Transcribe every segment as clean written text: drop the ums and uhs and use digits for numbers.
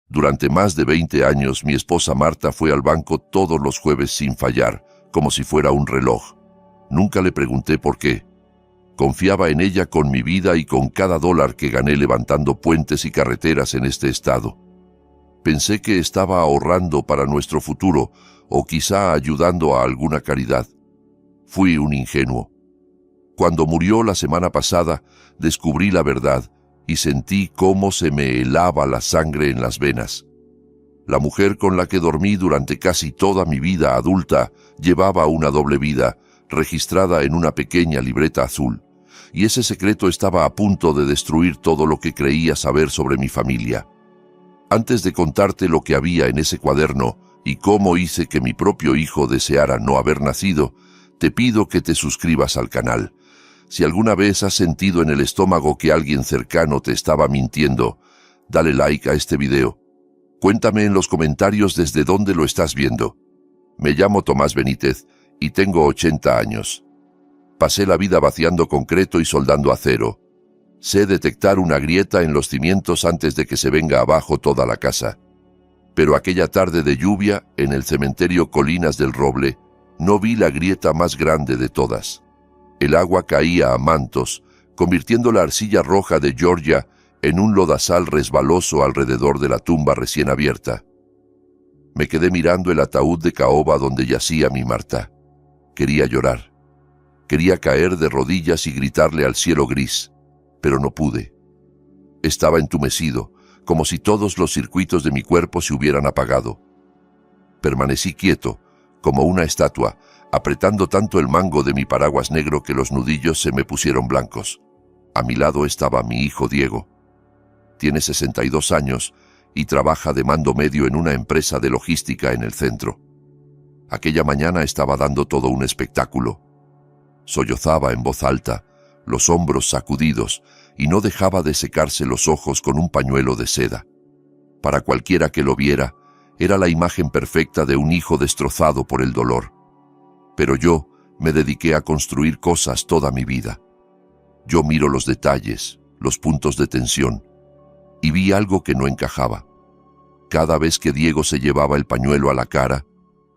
Durante más de 20 años, mi esposa Marta fue al banco todos los jueves sin fallar, como si fuera un reloj. Nunca le pregunté por qué. Confiaba en ella con mi vida y con cada dólar que gané levantando puentes y carreteras en este estado. Pensé que estaba ahorrando para nuestro futuro o quizá ayudando a alguna caridad. Fui un ingenuo. Cuando murió la semana pasada, descubrí la verdad y sentí cómo se me helaba la sangre en las venas. La mujer con la que dormí durante casi toda mi vida adulta llevaba una doble vida, registrada en una pequeña libreta azul, y ese secreto estaba a punto de destruir todo lo que creía saber sobre mi familia. Antes de contarte lo que había en ese cuaderno y cómo hice que mi propio hijo deseara no haber nacido, te pido que te suscribas al canal. Si alguna vez has sentido en el estómago que alguien cercano te estaba mintiendo, dale like a este video. Cuéntame en los comentarios desde dónde lo estás viendo. Me llamo Tomás Benítez y tengo 80 años. Pasé la vida vaciando concreto y soldando acero. Sé detectar una grieta en los cimientos antes de que se venga abajo toda la casa. Pero aquella tarde de lluvia, en el cementerio Colinas del Roble, no vi la grieta más grande de todas. El agua caía a mantos, convirtiendo la arcilla roja de Georgia en un lodazal resbaloso alrededor de la tumba recién abierta. Me quedé mirando el ataúd de caoba donde yacía mi Marta. Quería llorar. Quería caer de rodillas y gritarle al cielo gris, pero no pude. Estaba entumecido, como si todos los circuitos de mi cuerpo se hubieran apagado. Permanecí quieto, como una estatua, apretando tanto el mango de mi paraguas negro que los nudillos se me pusieron blancos. A mi lado estaba mi hijo Diego. Tiene 62 años y trabaja de mando medio en una empresa de logística en el centro. Aquella mañana estaba dando todo un espectáculo. Sollozaba en voz alta, los hombros sacudidos, y no dejaba de secarse los ojos con un pañuelo de seda. Para cualquiera que lo viera, era la imagen perfecta de un hijo destrozado por el dolor. Pero yo me dediqué a construir cosas toda mi vida. Yo miro los detalles, los puntos de tensión, y vi algo que no encajaba. Cada vez que Diego se llevaba el pañuelo a la cara,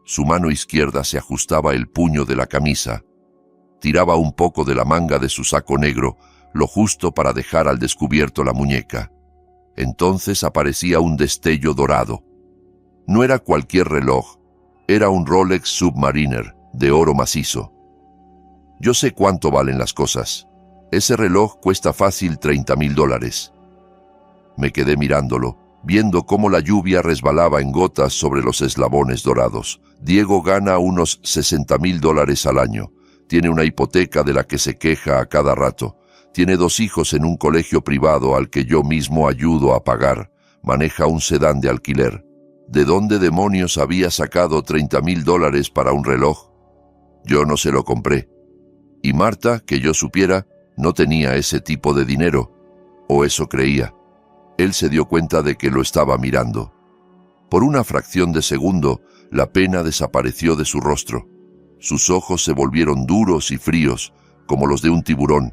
su mano izquierda se ajustaba el puño de la camisa, tiraba un poco de la manga de su saco negro, lo justo para dejar al descubierto la muñeca. Entonces aparecía un destello dorado. No era cualquier reloj, era un Rolex Submariner de oro macizo. Yo sé cuánto valen las cosas. Ese reloj cuesta fácil $30,000. Me quedé mirándolo, viendo cómo la lluvia resbalaba en gotas sobre los eslabones dorados. Diego gana unos $60,000 al año. Tiene una hipoteca de la que se queja a cada rato. Tiene 2 hijos en un colegio privado al que yo mismo ayudo a pagar. Maneja un sedán de alquiler. ¿De dónde demonios había sacado $30,000 para un reloj? Yo no se lo compré. Y Marta, que yo supiera, no tenía ese tipo de dinero. O eso creía. Él se dio cuenta de que lo estaba mirando. Por una fracción de segundo, la pena desapareció de su rostro. Sus ojos se volvieron duros y fríos, como los de un tiburón.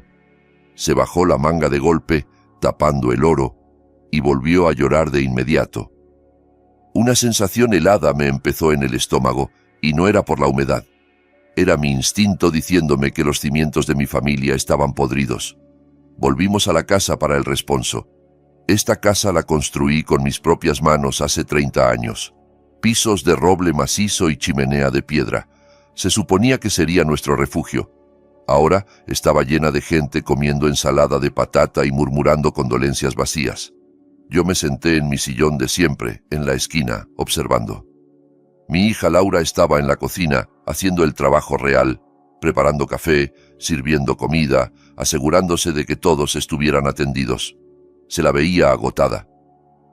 Se bajó la manga de golpe, tapando el oro, y volvió a llorar de inmediato. Una sensación helada me empezó en el estómago, y no era por la humedad. Era mi instinto diciéndome que los cimientos de mi familia estaban podridos. Volvimos a la casa para el responso. Esta casa la construí con mis propias manos hace 30 años. Pisos de roble macizo y chimenea de piedra. Se suponía que sería nuestro refugio. Ahora estaba llena de gente comiendo ensalada de patata y murmurando condolencias vacías. Yo me senté en mi sillón de siempre, en la esquina, observando. Mi hija Laura estaba en la cocina, haciendo el trabajo real, preparando café, sirviendo comida, asegurándose de que todos estuvieran atendidos. Se la veía agotada.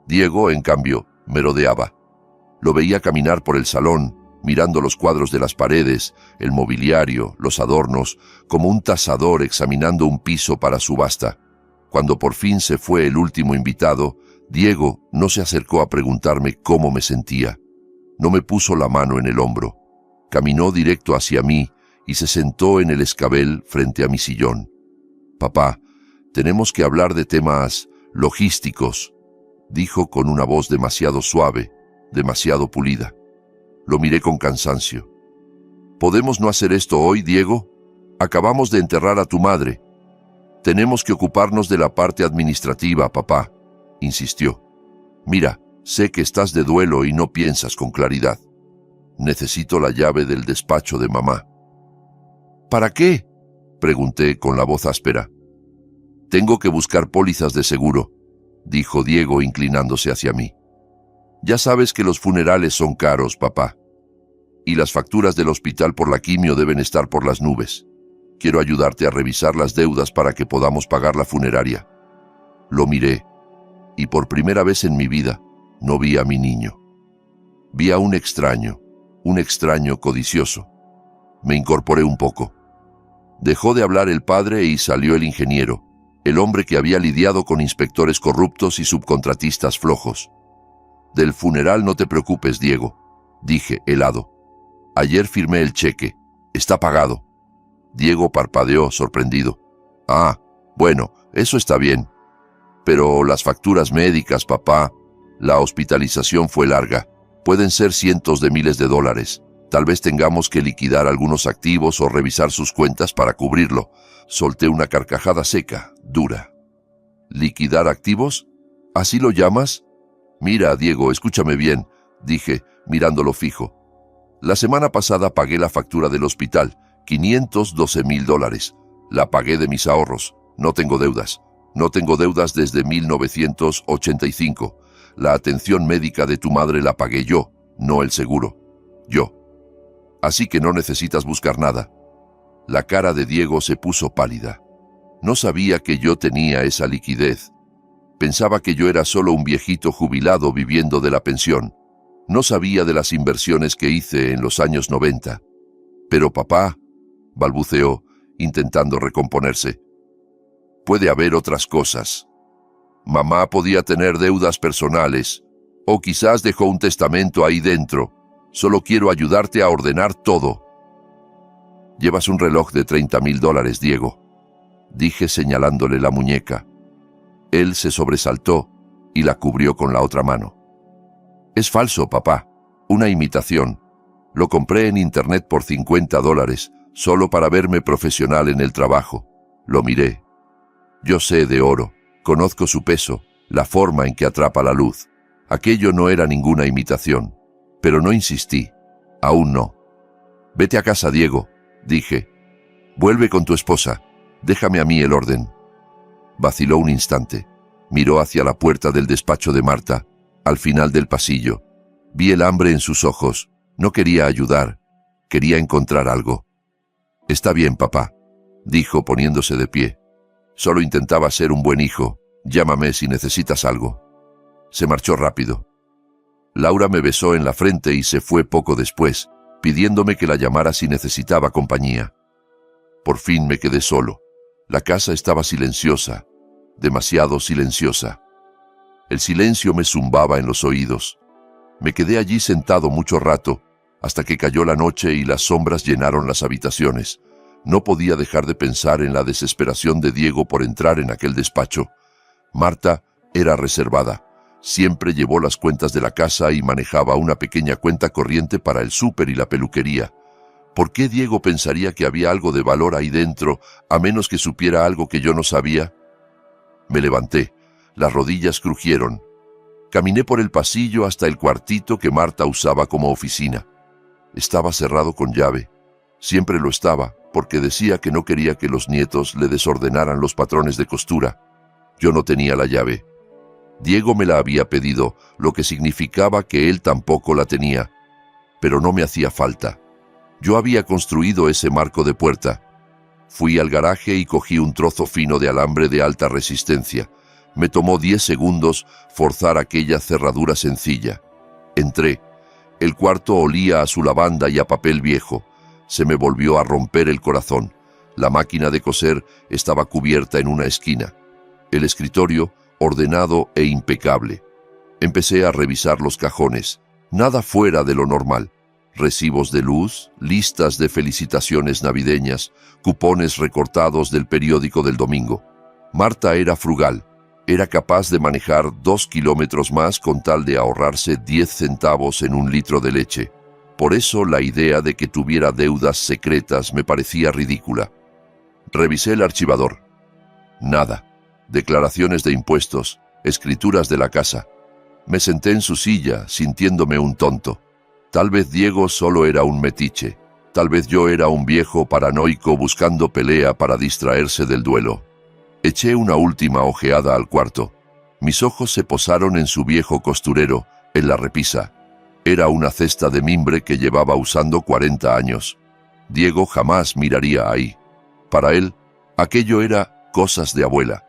Diego, en cambio, merodeaba. Lo veía caminar por el salón, mirando los cuadros de las paredes, el mobiliario, los adornos, como un tasador examinando un piso para subasta. Cuando por fin se fue el último invitado, Diego no se acercó a preguntarme cómo me sentía. No me puso la mano en el hombro. Caminó directo hacia mí y se sentó en el escabel frente a mi sillón. «Papá, tenemos que hablar de temas logísticos». dijo con una voz demasiado suave, demasiado pulida. Lo miré con cansancio. ¿Podemos no hacer esto hoy, Diego? Acabamos de enterrar a tu madre. Tenemos que ocuparnos de la parte administrativa, papá, insistió. Mira, sé que estás de duelo y no piensas con claridad. Necesito la llave del despacho de mamá. ¿Para qué?, pregunté con la voz áspera. Tengo que buscar pólizas de seguro, dijo Diego inclinándose hacia mí. Ya sabes que los funerales son caros, papá. Y las facturas del hospital por la quimio deben estar por las nubes. Quiero ayudarte a revisar las deudas para que podamos pagar la funeraria. Lo miré, y por primera vez en mi vida no vi a mi niño. Vi a un extraño codicioso. Me incorporé un poco. Dejó de hablar el padre y salió el ingeniero, el hombre que había lidiado con inspectores corruptos y subcontratistas flojos. Del funeral no te preocupes, Diego, dije, helado. Ayer firmé el cheque. Está pagado. Diego parpadeó, sorprendido. Ah, bueno, eso está bien. Pero las facturas médicas, papá, la hospitalización fue larga. Pueden ser cientos de miles de dólares. Tal vez tengamos que liquidar algunos activos o revisar sus cuentas para cubrirlo. Solté una carcajada seca, dura. ¿Liquidar activos? ¿Así lo llamas? Mira, Diego, escúchame bien, dije, mirándolo fijo. La semana pasada pagué la factura del hospital, $512,000. La pagué de mis ahorros. No tengo deudas. No tengo deudas desde 1985. La atención médica de tu madre la pagué yo, no el seguro. Yo. Así que no necesitas buscar nada. La cara de Diego se puso pálida. No sabía que yo tenía esa liquidez. Pensaba que yo era solo un viejito jubilado viviendo de la pensión. No sabía de las inversiones que hice en los años 90. Pero papá, balbuceó, intentando recomponerse. Puede haber otras cosas. Mamá podía tener deudas personales, o quizás dejó un testamento ahí dentro. Solo quiero ayudarte a ordenar todo. Llevas un reloj de $30,000, Diego, dije señalándole la muñeca. Él se sobresaltó y la cubrió con la otra mano. Es falso, papá. Una imitación. Lo compré en internet por $50, solo para verme profesional en el trabajo. Lo miré. Yo sé de oro. Conozco su peso, la forma en que atrapa la luz. Aquello no era ninguna imitación. Pero no insistí. Aún no. Vete a casa, Diego, dije. Vuelve con tu esposa. Déjame a mí el orden. Vaciló un instante. Miró hacia la puerta del despacho de Marta, al final del pasillo. Vi el hambre en sus ojos. No quería ayudar. Quería encontrar algo. Está bien, papá, dijo poniéndose de pie. Solo intentaba ser un buen hijo. Llámame si necesitas algo. Se marchó rápido. Laura me besó en la frente y se fue poco después, pidiéndome que la llamara si necesitaba compañía. Por fin me quedé solo. La casa estaba silenciosa, demasiado silenciosa. El silencio me zumbaba en los oídos. Me quedé allí sentado mucho rato, hasta que cayó la noche y las sombras llenaron las habitaciones. No podía dejar de pensar en la desesperación de Diego por entrar en aquel despacho. Marta era reservada. Siempre llevó las cuentas de la casa y manejaba una pequeña cuenta corriente para el súper y la peluquería. ¿Por qué Diego pensaría que había algo de valor ahí dentro, a menos que supiera algo que yo no sabía? Me levanté. Las rodillas crujieron. Caminé por el pasillo hasta el cuartito que Marta usaba como oficina. Estaba cerrado con llave. Siempre lo estaba, porque decía que no quería que los nietos le desordenaran los patrones de costura. Yo no tenía la llave. Diego me la había pedido, lo que significaba que él tampoco la tenía. Pero no me hacía falta. Yo había construido ese marco de puerta. Fui al garaje y cogí un trozo fino de alambre de alta resistencia. Me tomó 10 segundos forzar aquella cerradura sencilla. Entré. El cuarto olía a su lavanda y a papel viejo. Se me volvió a romper el corazón. La máquina de coser estaba cubierta en una esquina. El escritorio, ordenado e impecable. Empecé a revisar los cajones. Nada fuera de lo normal. Recibos de luz, listas de felicitaciones navideñas, cupones recortados del periódico del domingo. Marta era frugal. Era capaz de manejar 2 kilómetros más con tal de ahorrarse 10 centavos en un litro de leche. Por eso la idea de que tuviera deudas secretas me parecía ridícula. Revisé el archivador. Nada. Declaraciones de impuestos, escrituras de la casa. Me senté en su silla, sintiéndome un tonto. Tal vez Diego solo era un metiche. Tal vez yo era un viejo paranoico buscando pelea para distraerse del duelo. Eché una última ojeada al cuarto. Mis ojos se posaron en su viejo costurero, en la repisa. Era una cesta de mimbre que llevaba usando 40 años. Diego jamás miraría ahí. Para él, aquello era cosas de abuela.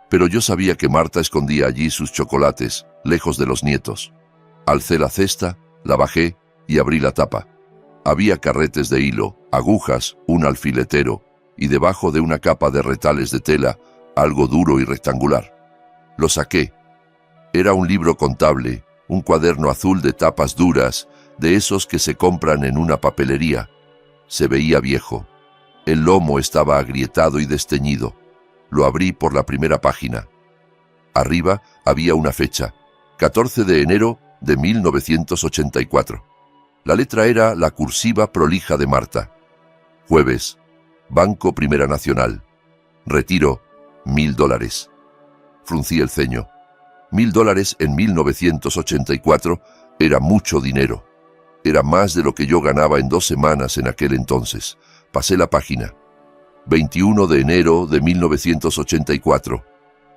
Pero yo sabía que Marta escondía allí sus chocolates, lejos de los nietos. Alcé la cesta, la bajé y abrí la tapa. Había carretes de hilo, agujas, un alfiletero y debajo de una capa de retales de tela, algo duro y rectangular. Lo saqué. Era un libro contable, un cuaderno azul de tapas duras, de esos que se compran en una papelería. Se veía viejo. El lomo estaba agrietado y desteñido. Lo abrí por la primera página. Arriba había una fecha, 14 de enero de 1984. La letra era la cursiva prolija de Marta. Jueves, Banco Primera Nacional. Retiro, $1000. Fruncí el ceño. $1000 en 1984 era mucho dinero. Era más de lo que yo ganaba en 2 semanas en aquel entonces. Pasé la página. 21 de enero de 1984.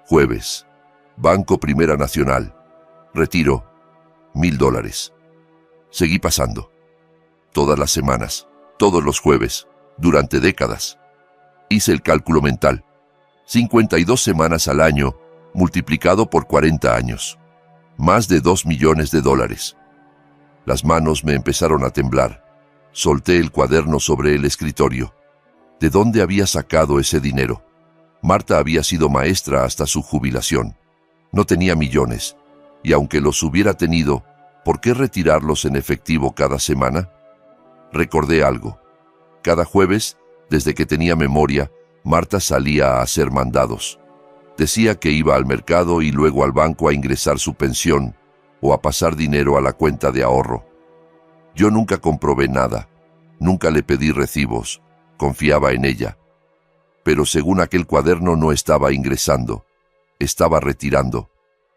Jueves. Banco Primera Nacional. Retiro, $1000. Seguí pasando. Todas las semanas, todos los jueves, durante décadas. Hice el cálculo mental. 52 semanas al año, multiplicado por 40 años. Más de $2 millones. Las manos me empezaron a temblar. Solté el cuaderno sobre el escritorio. ¿De dónde había sacado ese dinero? Marta había sido maestra hasta su jubilación. No tenía millones, y aunque los hubiera tenido, ¿por qué retirarlos en efectivo cada semana? Recordé algo. Cada jueves, desde que tenía memoria, Marta salía a hacer mandados. Decía que iba al mercado y luego al banco a ingresar su pensión o a pasar dinero a la cuenta de ahorro. Yo nunca comprobé nada, nunca le pedí recibos, confiaba en ella. Pero según aquel cuaderno no estaba ingresando, estaba retirando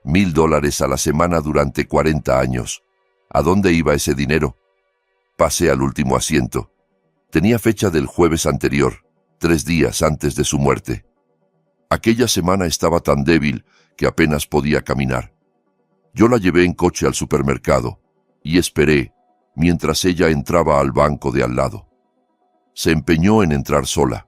$1000 a la semana durante 40 años. ¿A dónde iba ese dinero? Pasé al último asiento. Tenía fecha del jueves anterior, 3 días antes de su muerte. Aquella semana estaba tan débil que apenas podía caminar. Yo la llevé en coche al supermercado y esperé mientras ella entraba al banco de al lado. Se empeñó en entrar sola.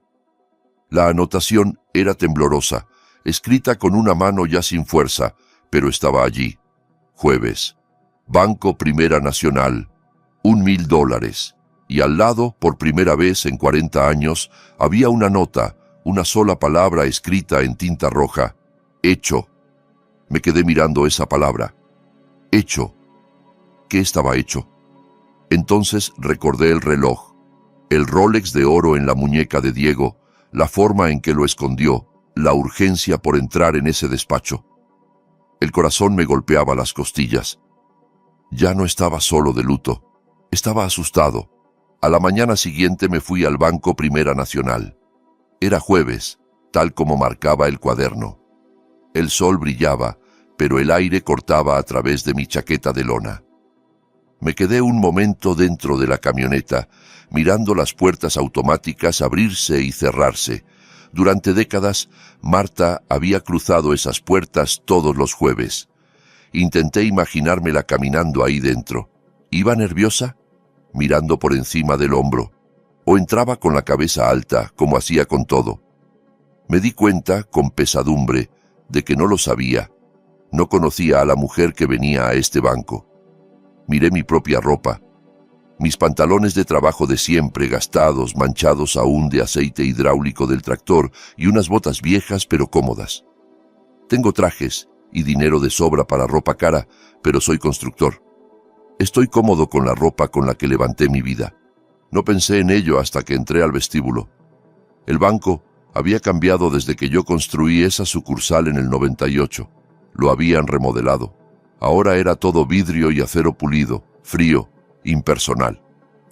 La anotación era temblorosa, escrita con una mano ya sin fuerza, pero estaba allí. Jueves. Banco Primera Nacional. $1000. Y al lado, por primera vez en 40 años, había una nota, una sola palabra escrita en tinta roja. Hecho. Me quedé mirando esa palabra. Hecho. ¿Qué estaba hecho? Entonces recordé el reloj, el Rolex de oro en la muñeca de Diego, la forma en que lo escondió, la urgencia por entrar en ese despacho. El corazón me golpeaba las costillas. Ya no estaba solo de luto, estaba asustado. A la mañana siguiente me fui al Banco Primera Nacional. Era jueves, tal como marcaba el cuaderno. El sol brillaba, pero el aire cortaba a través de mi chaqueta de lona. Me quedé un momento dentro de la camioneta, mirando las puertas automáticas abrirse y cerrarse. Durante décadas, Marta había cruzado esas puertas todos los jueves. Intenté imaginármela caminando ahí dentro. ¿Iba nerviosa? Mirando por encima del hombro. ¿O entraba con la cabeza alta, como hacía con todo? Me di cuenta, con pesadumbre, de que no lo sabía. No conocía a la mujer que venía a este banco. Miré mi propia ropa. Mis pantalones de trabajo de siempre, gastados, manchados aún de aceite hidráulico del tractor, y unas botas viejas pero cómodas. Tengo trajes y dinero de sobra para ropa cara, pero soy constructor. Estoy cómodo con la ropa con la que levanté mi vida. No pensé en ello hasta que entré al vestíbulo. El banco Había cambiado desde que yo construí esa sucursal en el 98. Lo habían remodelado. Ahora era todo vidrio y acero pulido, frío, impersonal.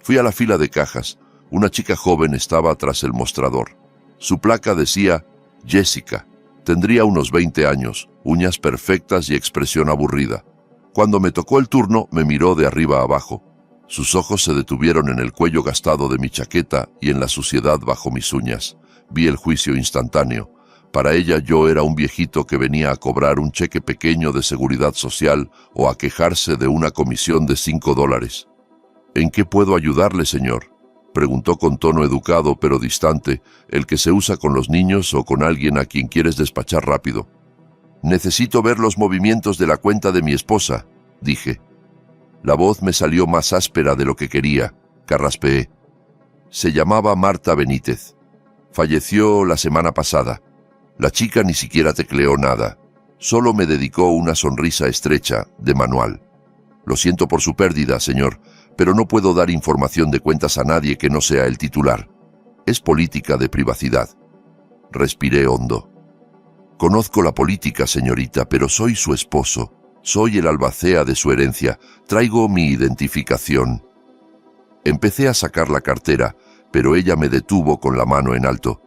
Fui a la fila de cajas. Una chica joven estaba tras el mostrador. Su placa decía Jessica. Tendría unos 20 años, uñas perfectas y expresión aburrida. Cuando me tocó el turno, me miró de arriba a abajo. Sus ojos se detuvieron en el cuello gastado de mi chaqueta y en la suciedad bajo mis uñas. Vi el juicio instantáneo. Para ella yo era un viejito que venía a cobrar un cheque pequeño de seguridad social o a quejarse de una comisión de $5. ¿En qué puedo ayudarle, señor?, preguntó con tono educado pero distante, el que se usa con los niños o con alguien a quien quieres despachar rápido. Necesito ver los movimientos de la cuenta de mi esposa, dije. La voz me salió más áspera de lo que quería, carraspeé. Se llamaba Marta Benítez. Falleció la semana pasada. La chica ni siquiera tecleó nada. Solo me dedicó una sonrisa estrecha, de manual. Lo siento por su pérdida, señor, pero no puedo dar información de cuentas a nadie que no sea el titular. Es política de privacidad. Respiré hondo. Conozco la política, señorita, pero soy su esposo. Soy el albacea de su herencia. Traigo mi identificación. Empecé a sacar la cartera, pero ella me detuvo con la mano en alto.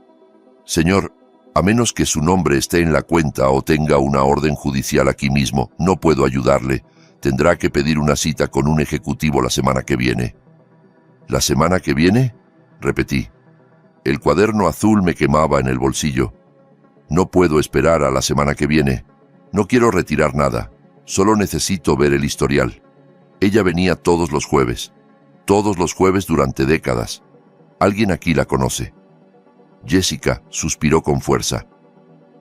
Señor, a menos que su nombre esté en la cuenta o tenga una orden judicial aquí mismo, no puedo ayudarle. Tendrá que pedir una cita con un ejecutivo la semana que viene. ¿La semana que viene?, repetí. El cuaderno azul me quemaba en el bolsillo. No puedo esperar a la semana que viene. No quiero retirar nada. Solo necesito ver el historial. Ella venía todos los jueves durante décadas. Alguien aquí la conoce. Jessica suspiró con fuerza.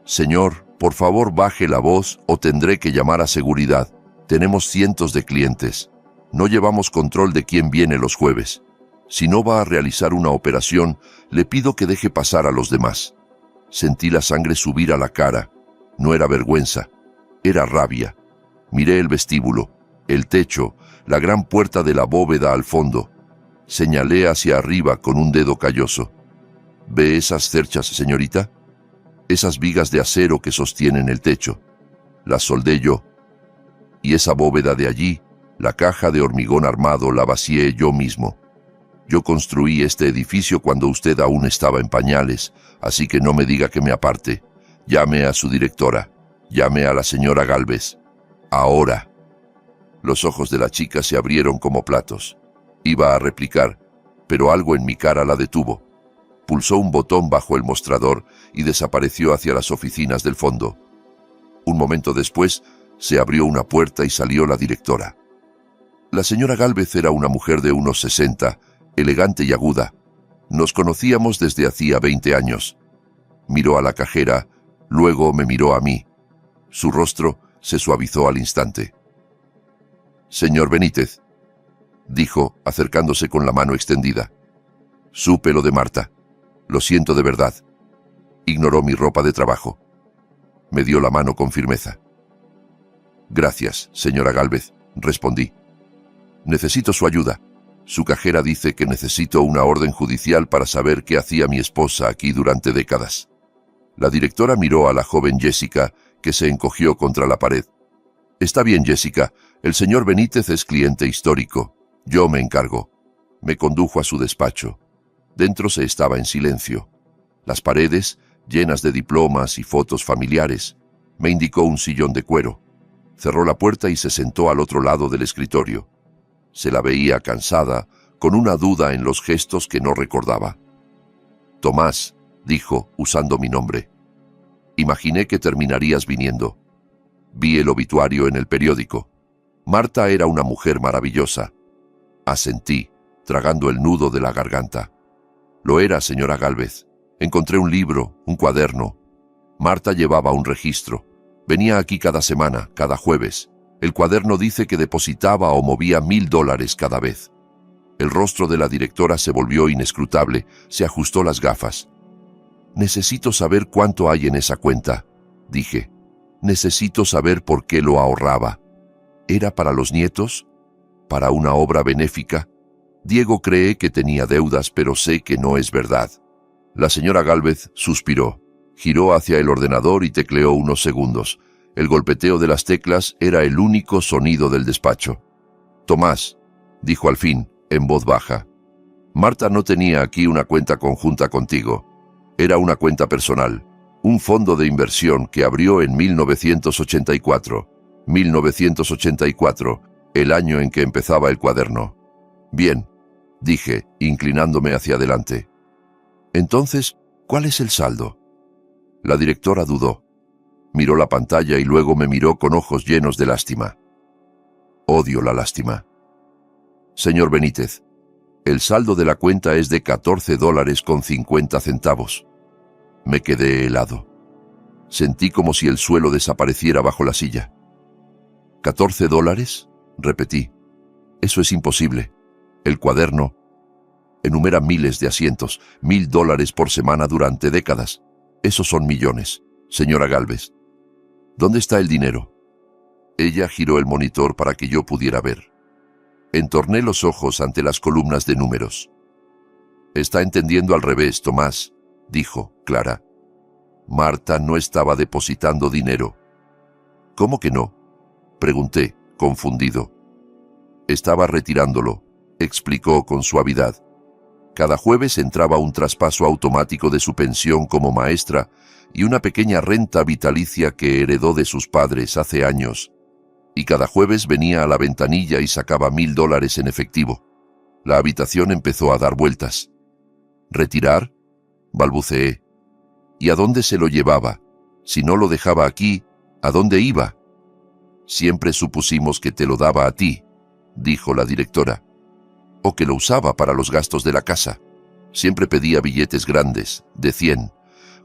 Señor, por favor baje la voz o tendré que llamar a seguridad. Tenemos cientos de clientes. No llevamos control de quién viene los jueves. Si no va a realizar una operación, le pido que deje pasar a los demás. Sentí la sangre subir a la cara. No era vergüenza, era rabia. Miré el vestíbulo, el techo, la gran puerta de la bóveda al fondo. Señalé hacia arriba con un dedo calloso. ¿Ve esas cerchas, señorita? Esas vigas de acero que sostienen el techo. Las soldé yo. Y esa bóveda de allí, la caja de hormigón armado, la vacié yo mismo. Yo construí este edificio cuando usted aún estaba en pañales, así que no me diga que me aparte. Llame a su directora. Llame a la señora Gálvez. Ahora. Los ojos de la chica se abrieron como platos. Iba a replicar, pero algo en mi cara la detuvo. Pulsó un botón bajo el mostrador y desapareció hacia las oficinas del fondo. Un momento después, se abrió una puerta y salió la directora. La señora Gálvez era una mujer de unos 60, elegante y aguda. Nos conocíamos desde hacía 20 años. Miró a la cajera, luego me miró a mí. Su rostro se suavizó al instante. Señor Benítez, dijo, acercándose con la mano extendida. Supe lo de Marta. Lo siento de verdad. Ignoró mi ropa de trabajo. Me dio la mano con firmeza. Gracias, señora Gálvez, respondí. Necesito su ayuda. Su cajera dice que necesito una orden judicial para saber qué hacía mi esposa aquí durante décadas. La directora miró a la joven Jessica, que se encogió contra la pared. Está bien, Jessica. El señor Benítez es cliente histórico. Yo me encargo. Me condujo a su despacho. Dentro se estaba en silencio. Las paredes, llenas de diplomas y fotos familiares. Me indicó un sillón de cuero. Cerró la puerta y se sentó al otro lado del escritorio. Se la veía cansada, con una duda en los gestos que no recordaba. Tomás, dijo, usando mi nombre. Imaginé que terminarías viniendo. Vi el obituario en el periódico. Marta era una mujer maravillosa. Asentí, tragando el nudo de la garganta. Lo era, señora Gálvez. Encontré un libro, un cuaderno. Marta llevaba un registro. Venía aquí cada semana, cada jueves. El cuaderno dice que depositaba o movía $1000 cada vez. El rostro de la directora se volvió inescrutable, se ajustó las gafas. Necesito saber cuánto hay en esa cuenta, dije. Necesito saber por qué lo ahorraba. ¿Era para los nietos? ¿Para una obra benéfica? Diego cree que tenía deudas, pero sé que no es verdad. La señora Gálvez suspiró, giró hacia el ordenador y tecleó unos segundos. El golpeteo de las teclas era el único sonido del despacho. «Tomás», dijo al fin, en voz baja, «Marta no tenía aquí una cuenta conjunta contigo. Era una cuenta personal, un fondo de inversión que abrió en 1984. 1984, el año en que empezaba el cuaderno». «Bien», dije, inclinándome hacia adelante. «Entonces, ¿cuál es el saldo?» La directora dudó. Miró la pantalla y luego me miró con ojos llenos de lástima. Odio la lástima. «Señor Benítez, el saldo de la cuenta es de $14.50. Me quedé helado. Sentí como si el suelo desapareciera bajo la silla. $14, repetí. Eso es imposible. El cuaderno enumera miles de asientos, $1,000 por semana durante décadas. Esos son millones, señora Gálvez. ¿Dónde está el dinero? Ella giró el monitor para que yo pudiera ver. Entorné los ojos ante las columnas de números. Está entendiendo al revés, Tomás, dijo Clara. Marta no estaba depositando dinero. ¿Cómo que no? Pregunté, confundido. Estaba retirándolo, explicó con suavidad. Cada jueves entraba un traspaso automático de su pensión como maestra y una pequeña renta vitalicia que heredó de sus padres hace años. Y cada jueves venía a la ventanilla y sacaba $1,000 en efectivo. La habitación empezó a dar vueltas. ¿Retirar? Balbuceé. ¿Y a dónde se lo llevaba? Si no lo dejaba aquí, ¿a dónde iba? Siempre supusimos que te lo daba a ti, dijo la directora. O que lo usaba para los gastos de la casa. Siempre pedía billetes grandes, de 100.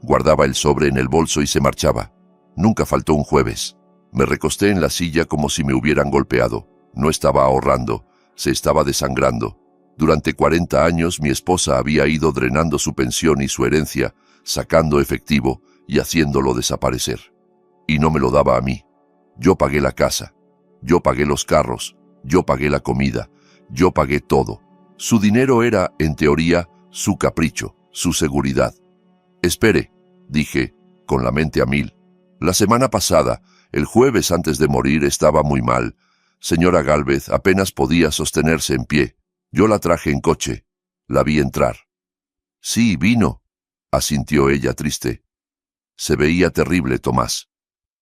Guardaba el sobre en el bolso y se marchaba. Nunca faltó un jueves. Me recosté en la silla como si me hubieran golpeado. No estaba ahorrando, se estaba desangrando. Durante 40 años mi esposa había ido drenando su pensión y su herencia, sacando efectivo y haciéndolo desaparecer. Y no me lo daba a mí. Yo pagué la casa, yo pagué los carros, yo pagué la comida, yo pagué todo. Su dinero era, en teoría, su capricho, su seguridad. Espere, dije, con la mente a mil. La semana pasada, el jueves antes de morir, estaba muy mal. Señora Gálvez apenas podía sostenerse en pie. Yo la traje en coche. La vi entrar. Sí, vino, asintió ella triste. Se veía terrible, Tomás.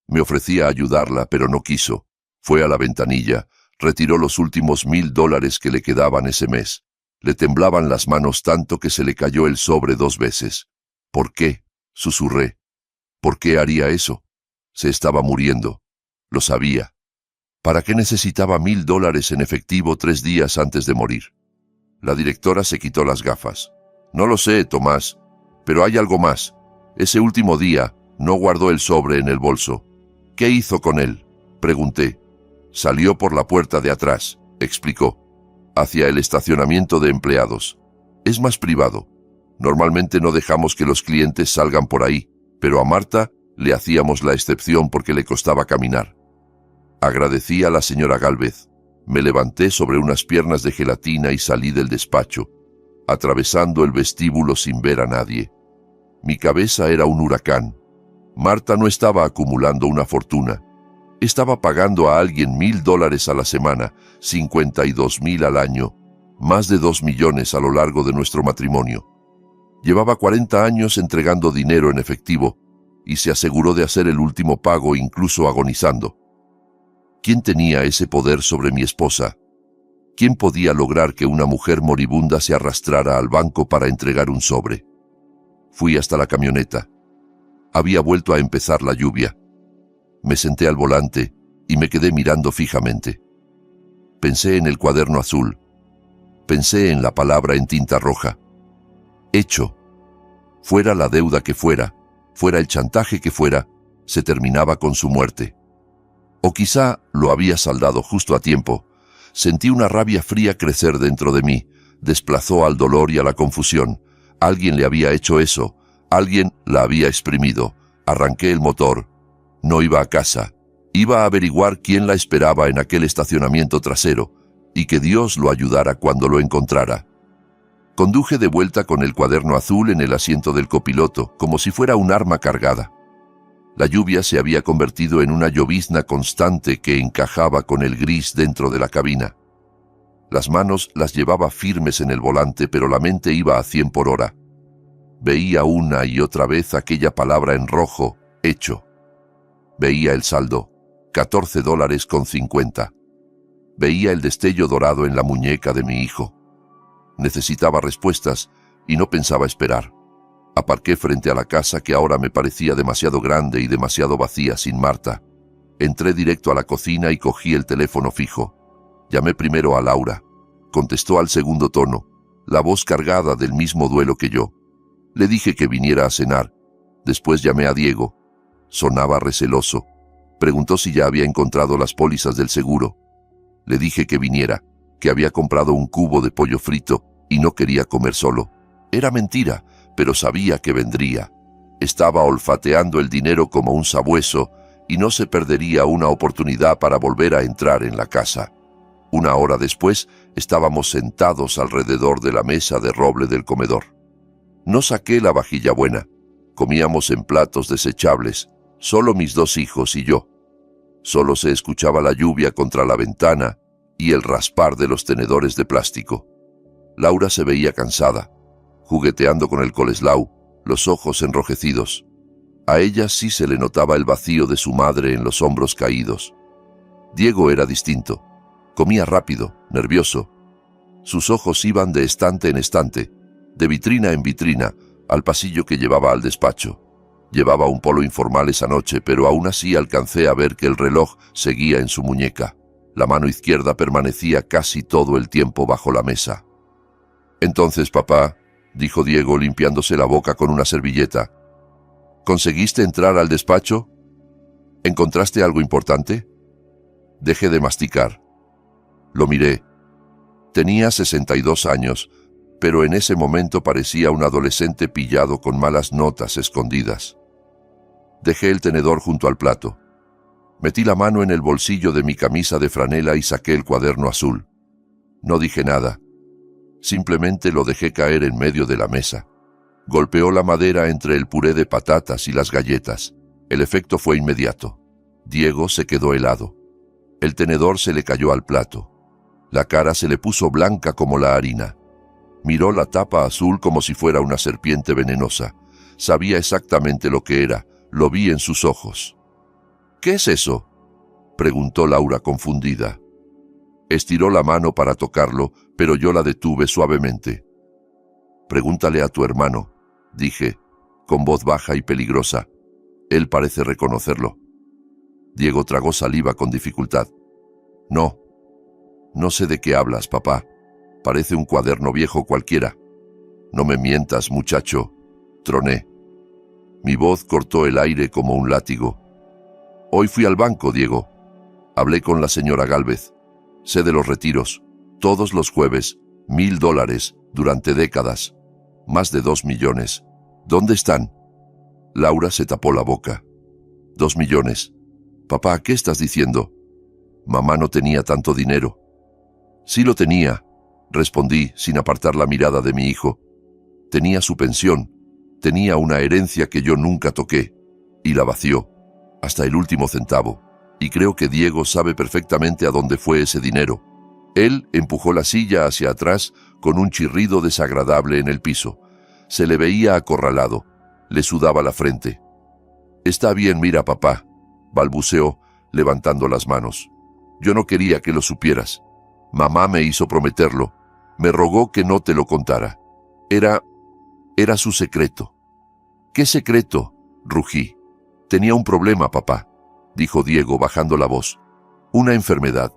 Me ofrecí a ayudarla, pero no quiso. Fue a la ventanilla, retiró los últimos $1,000 que le quedaban ese mes. Le temblaban las manos tanto que se le cayó el sobre 2 veces. ¿Por qué? Susurré. ¿Por qué haría eso? Se estaba muriendo. Lo sabía. ¿Para qué necesitaba $1,000 en efectivo 3 días antes de morir? La directora se quitó las gafas. No lo sé, Tomás, pero hay algo más. Ese último día no guardó el sobre en el bolso. ¿Qué hizo con él? Pregunté. Salió por la puerta de atrás, explicó, hacia el estacionamiento de empleados. Es más privado. Normalmente no dejamos que los clientes salgan por ahí, pero a Marta le hacíamos la excepción porque le costaba caminar. Agradecí a la señora Gálvez. Me levanté sobre unas piernas de gelatina y salí del despacho, atravesando el vestíbulo sin ver a nadie. Mi cabeza era un huracán. Marta no estaba acumulando una fortuna. Estaba pagando a alguien $1,000 a la semana, 52,000 al año, más de 2 millones a lo largo de nuestro matrimonio. Llevaba 40 años entregando dinero en efectivo y se aseguró de hacer el último pago incluso agonizando. ¿Quién tenía ese poder sobre mi esposa? ¿Quién podía lograr que una mujer moribunda se arrastrara al banco para entregar un sobre? Fui hasta la camioneta. Había vuelto a empezar la lluvia. Me senté al volante y me quedé mirando fijamente. Pensé en el cuaderno azul. Pensé en la palabra en tinta roja. Hecho. Fuera la deuda que fuera, fuera el chantaje que fuera, se terminaba con su muerte. O quizá lo había saldado justo a tiempo. Sentí una rabia fría crecer dentro de mí. Desplazó al dolor y a la confusión. Alguien le había hecho eso. Alguien la había exprimido. Arranqué el motor. No iba a casa. Iba a averiguar quién la esperaba en aquel estacionamiento trasero y que Dios lo ayudara cuando lo encontrara. Conduje de vuelta con el cuaderno azul en el asiento del copiloto, como si fuera un arma cargada. La lluvia se había convertido en una llovizna constante que encajaba con el gris dentro de la cabina. Las manos las llevaba firmes en el volante, pero la mente iba a 100 por hora. Veía una y otra vez aquella palabra en rojo, hecho. Veía el saldo, $14.50. Veía el destello dorado en la muñeca de mi hijo. Necesitaba respuestas y no pensaba esperar. Aparqué frente a la casa que ahora me parecía demasiado grande y demasiado vacía sin Marta. Entré directo a la cocina y cogí el teléfono fijo. Llamé primero a Laura. Contestó al segundo tono, la voz cargada del mismo duelo que yo. Le dije que viniera a cenar. Después llamé a Diego. Sonaba receloso. Preguntó si ya había encontrado las pólizas del seguro. Le dije que viniera, que había comprado un cubo de pollo frito y no quería comer solo. Era mentira, pero sabía que vendría. Estaba olfateando el dinero como un sabueso y no se perdería una oportunidad para volver a entrar en la casa. Una hora después, estábamos sentados alrededor de la mesa de roble del comedor. No saqué la vajilla buena. Comíamos en platos desechables, solo mis 2 hijos y yo. Solo se escuchaba la lluvia contra la ventana y el raspar de los tenedores de plástico. Laura se veía cansada, jugueteando con el coleslaw, los ojos enrojecidos. A ella sí se le notaba el vacío de su madre en los hombros caídos. Diego era distinto. Comía rápido, nervioso. Sus ojos iban de estante en estante, de vitrina en vitrina, al pasillo que llevaba al despacho. Llevaba un polo informal esa noche, pero aún así alcancé a ver que el reloj seguía en su muñeca. La mano izquierda permanecía casi todo el tiempo bajo la mesa. «Entonces, papá», dijo Diego limpiándose la boca con una servilleta, «¿conseguiste entrar al despacho? ¿Encontraste algo importante?» Dejé de masticar. Lo miré. Tenía 62 años, pero en ese momento parecía un adolescente pillado con malas notas escondidas. Dejé el tenedor junto al plato. Metí la mano en el bolsillo de mi camisa de franela y saqué el cuaderno azul. No dije nada. Simplemente lo dejé caer en medio de la mesa. Golpeó la madera entre el puré de patatas y las galletas. El efecto fue inmediato. Diego se quedó helado. El tenedor se le cayó al plato. La cara se le puso blanca como la harina. Miró la tapa azul como si fuera una serpiente venenosa. Sabía exactamente lo que era. Lo vi en sus ojos. «¿Qué es eso?», preguntó Laura confundida. Estiró la mano para tocarlo, pero yo la detuve suavemente. «Pregúntale a tu hermano», dije, con voz baja y peligrosa. «Él parece reconocerlo». Diego tragó saliva con dificultad. No sé de qué hablas, papá. Parece un cuaderno viejo cualquiera». «No me mientas, muchacho», troné. Mi voz cortó el aire como un látigo. «Hoy fui al banco, Diego. Hablé con la señora Gálvez. Sé de los retiros. Todos los jueves, $1,000, durante décadas. Más de 2 millones. ¿Dónde están?» Laura se tapó la boca. 2 millones. «Papá, ¿qué estás diciendo? Mamá no tenía tanto dinero». «Sí lo tenía», respondí sin apartar la mirada de mi hijo. «Tenía su pensión, tenía una herencia que yo nunca toqué, y la vació, hasta el último centavo, y creo que Diego sabe perfectamente a dónde fue ese dinero». Él empujó la silla hacia atrás con un chirrido desagradable en el piso. Se le veía acorralado, le sudaba la frente. «Está bien, mira, papá», balbuceó, levantando las manos. «Yo no quería que lo supieras. Mamá me hizo prometerlo. Me rogó que no te lo contara. Era su secreto». «¿Qué secreto?», rugí. «Tenía un problema, papá», dijo Diego bajando la voz. «Una enfermedad.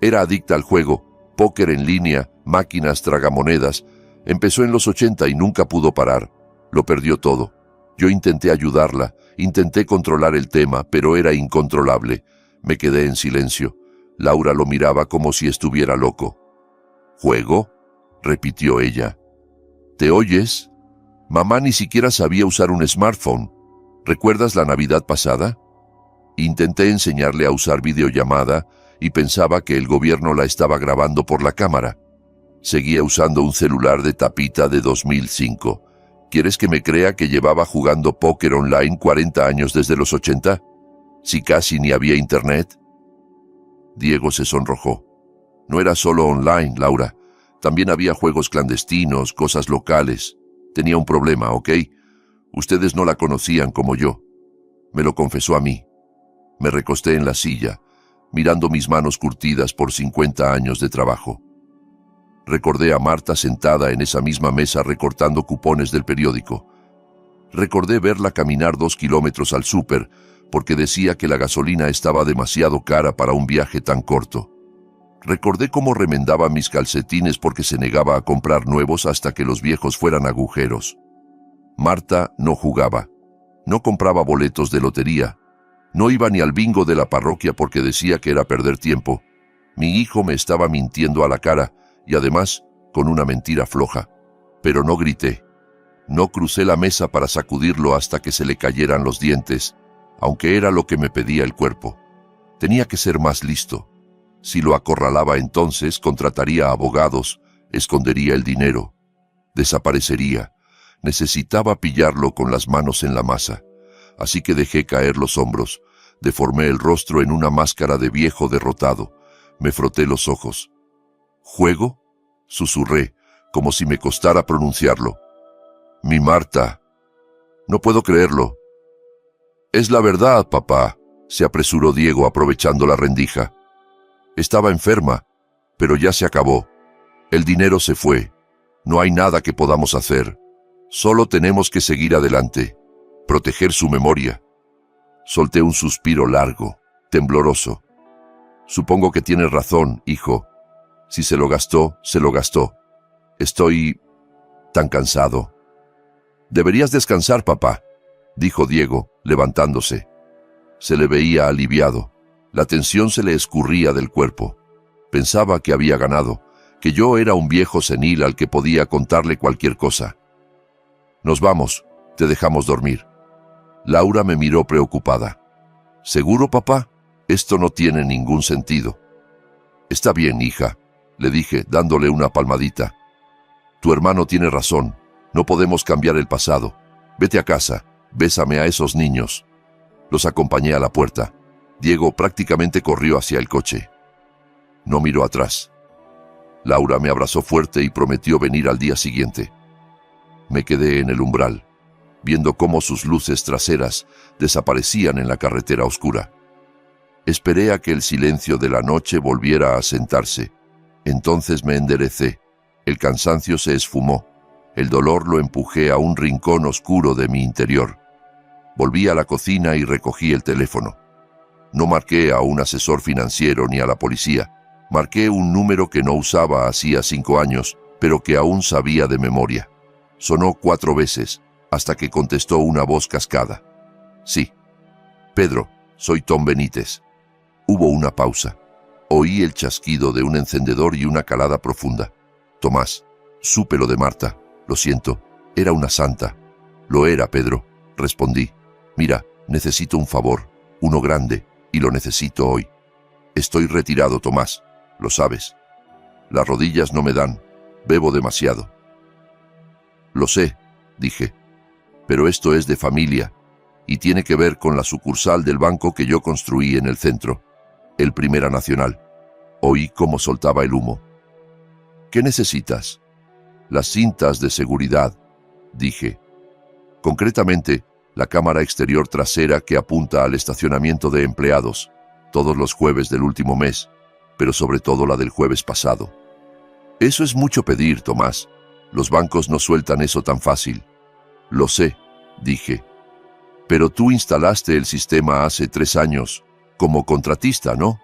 Era adicta al juego, póker en línea, máquinas tragamonedas. Empezó en los 80 y nunca pudo parar. Lo perdió todo. Yo intenté ayudarla, intenté controlar el tema, pero era incontrolable. Me quedé en silencio. Laura lo miraba como si estuviera loco. «¿Juego?», repitió ella. «¿Te oyes? Mamá ni siquiera sabía usar un smartphone. ¿Recuerdas la Navidad pasada? Intenté enseñarle a usar videollamada y pensaba que el gobierno la estaba grabando por la cámara. Seguía usando un celular de tapita de 2005. ¿Quieres que me crea que llevaba jugando póker online 40 años desde los 80? Si casi ni había internet. Diego se sonrojó. No era solo online, Laura. También había juegos clandestinos, cosas locales. Tenía un problema, ¿ok? Ustedes no la conocían como yo. Me lo confesó a mí. Me recosté en la silla, mirando mis manos curtidas por 50 años de trabajo. Recordé a Marta sentada en esa misma mesa recortando cupones del periódico. Recordé verla caminar 2 kilómetros al súper porque decía que la gasolina estaba demasiado cara para un viaje tan corto. Recordé cómo remendaba mis calcetines porque se negaba a comprar nuevos hasta que los viejos fueran agujeros. Marta no jugaba, no compraba boletos de lotería, no iba ni al bingo de la parroquia porque decía que era perder tiempo. Mi hijo me estaba mintiendo a la cara y además con una mentira floja. Pero no grité. No crucé la mesa para sacudirlo hasta que se le cayeran los dientes, aunque era lo que me pedía el cuerpo. Tenía que ser más listo. Si lo acorralaba entonces, contrataría abogados, escondería el dinero, desaparecería. Necesitaba pillarlo con las manos en la masa. Así que dejé caer los hombros, deformé el rostro en una máscara de viejo derrotado, me froté los ojos. ¿Juego? Susurré, como si me costara pronunciarlo. Mi Marta. No puedo creerlo. Es la verdad, papá, se apresuró Diego aprovechando la rendija. Estaba enferma, pero ya se acabó. El dinero se fue. No hay nada que podamos hacer. Solo tenemos que seguir adelante, proteger su memoria. Solté un suspiro largo, tembloroso. Supongo que tienes razón, hijo. Si se lo gastó, se lo gastó. Estoy tan cansado. Deberías descansar, papá, dijo Diego, levantándose. Se le veía aliviado. La tensión se le escurría del cuerpo. Pensaba que había ganado, que yo era un viejo senil al que podía contarle cualquier cosa. Nos vamos, te dejamos dormir. Laura me miró preocupada. ¿Seguro, papá? Esto no tiene ningún sentido. Está bien, hija, le dije, dándole una palmadita. Tu hermano tiene razón, no podemos cambiar el pasado. Vete a casa, bésame a esos niños. Los acompañé a la puerta. Diego prácticamente corrió hacia el coche. No miró atrás. Laura me abrazó fuerte y prometió venir al día siguiente. Me quedé en el umbral, viendo cómo sus luces traseras desaparecían en la carretera oscura. Esperé a que el silencio de la noche volviera a sentarse. Entonces me enderecé. El cansancio se esfumó. El dolor lo empujé a un rincón oscuro de mi interior. Volví a la cocina y recogí el teléfono. No marqué a un asesor financiero ni a la policía. Marqué un número que no usaba hacía 5 años, pero que aún sabía de memoria. Sonó 4 veces, hasta que contestó una voz cascada. Sí. Pedro, soy Tom Benítez. Hubo una pausa. Oí el chasquido de un encendedor y una calada profunda. Tomás, supe lo de Marta. Lo siento, era una santa. Lo era, Pedro, respondí. Mira, necesito un favor, uno grande, y lo necesito hoy. Estoy retirado, Tomás, lo sabes. Las rodillas no me dan, bebo demasiado. Lo sé, dije, pero esto es de familia, y tiene que ver con la sucursal del banco que yo construí en el centro, el Primera Nacional. Oí cómo soltaba el humo. ¿Qué necesitas? Las cintas de seguridad, dije. Concretamente, la cámara exterior trasera que apunta al estacionamiento de empleados, todos los jueves del último mes, pero sobre todo la del jueves pasado. Eso es mucho pedir, Tomás. Los bancos no sueltan eso tan fácil. Lo sé, dije. Pero tú instalaste el sistema hace 3 años, como contratista, ¿no?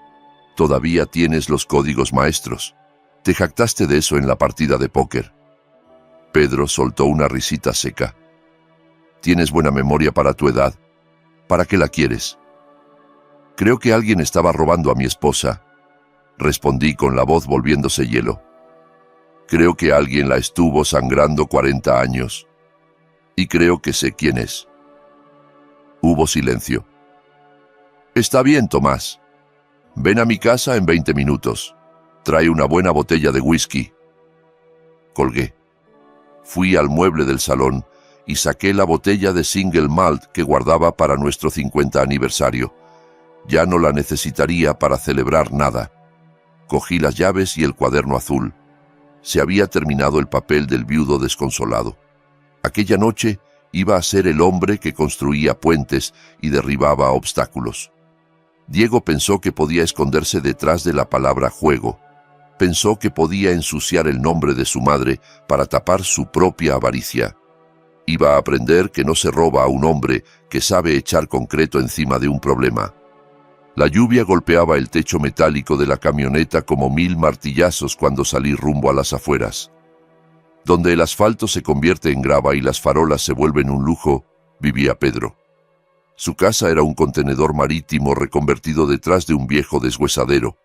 Todavía tienes los códigos maestros. Te jactaste de eso en la partida de póker. Pedro soltó una risita seca. Tienes buena memoria para tu edad. ¿Para qué la quieres? Creo que alguien estaba robando a mi esposa, respondí con la voz volviéndose hielo. Creo que alguien la estuvo sangrando 40 años. Y creo que sé quién es. Hubo silencio. Está bien, Tomás. Ven a mi casa en 20 minutos. Trae una buena botella de whisky. colgué. Fui al mueble del salón y saqué la botella de single malt que guardaba para nuestro 50 aniversario. Ya no la necesitaría para celebrar nada. Cogí las llaves y el cuaderno azul. Se había terminado el papel del viudo desconsolado. Aquella noche iba a ser el hombre que construía puentes y derribaba obstáculos. Diego pensó que podía esconderse detrás de la palabra juego. Pensó que podía ensuciar el nombre de su madre para tapar su propia avaricia. Iba a aprender que no se roba a un hombre que sabe echar concreto encima de un problema. La lluvia golpeaba el techo metálico de la camioneta como 1000 martillazos cuando salí rumbo a las afueras. Donde el asfalto se convierte en grava y las farolas se vuelven un lujo, vivía Pedro. Su casa era un contenedor marítimo reconvertido detrás de un viejo deshuesadero.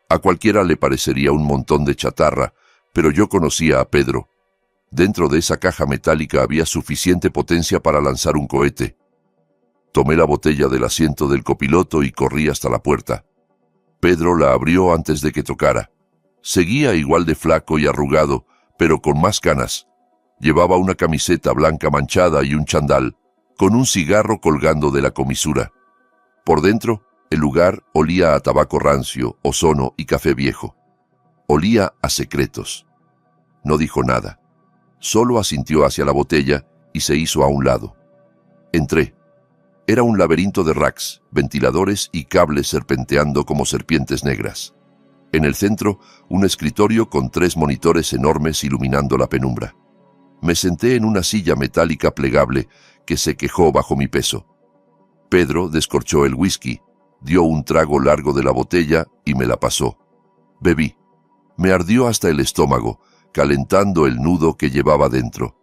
A cualquiera le parecería un montón de chatarra, pero yo conocía a Pedro. Dentro de esa caja metálica había suficiente potencia para lanzar un cohete. Tomé la botella del asiento del copiloto y corrí hasta la puerta. Pedro la abrió antes de que tocara. Seguía igual de flaco y arrugado, pero con más canas. Llevaba una camiseta blanca manchada y un chandal, con un cigarro colgando de la comisura. Por dentro, el lugar olía a tabaco rancio, ozono y café viejo. Olía a secretos. No dijo nada. Solo asintió hacia la botella y se hizo a un lado. Entré. Era un laberinto de racks, ventiladores y cables serpenteando como serpientes negras. En el centro, un escritorio con 3 monitores enormes iluminando la penumbra. Me senté en una silla metálica plegable que se quejó bajo mi peso. Pedro descorchó el whisky, dio un trago largo de la botella y me la pasó. Bebí. Me ardió hasta el estómago, calentando el nudo que llevaba dentro.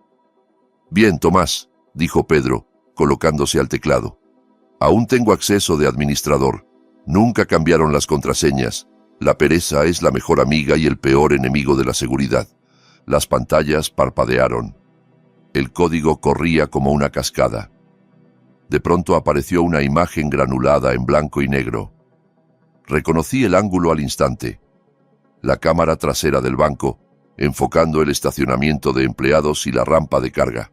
«Bien, Tomás», dijo Pedro, colocándose al teclado. «Aún tengo acceso de administrador. Nunca cambiaron las contraseñas. La pereza es la mejor amiga y el peor enemigo de la seguridad». Las pantallas parpadearon. El código corría como una cascada. De pronto apareció una imagen granulada en blanco y negro. Reconocí el ángulo al instante. La cámara trasera del banco, enfocando el estacionamiento de empleados y la rampa de carga.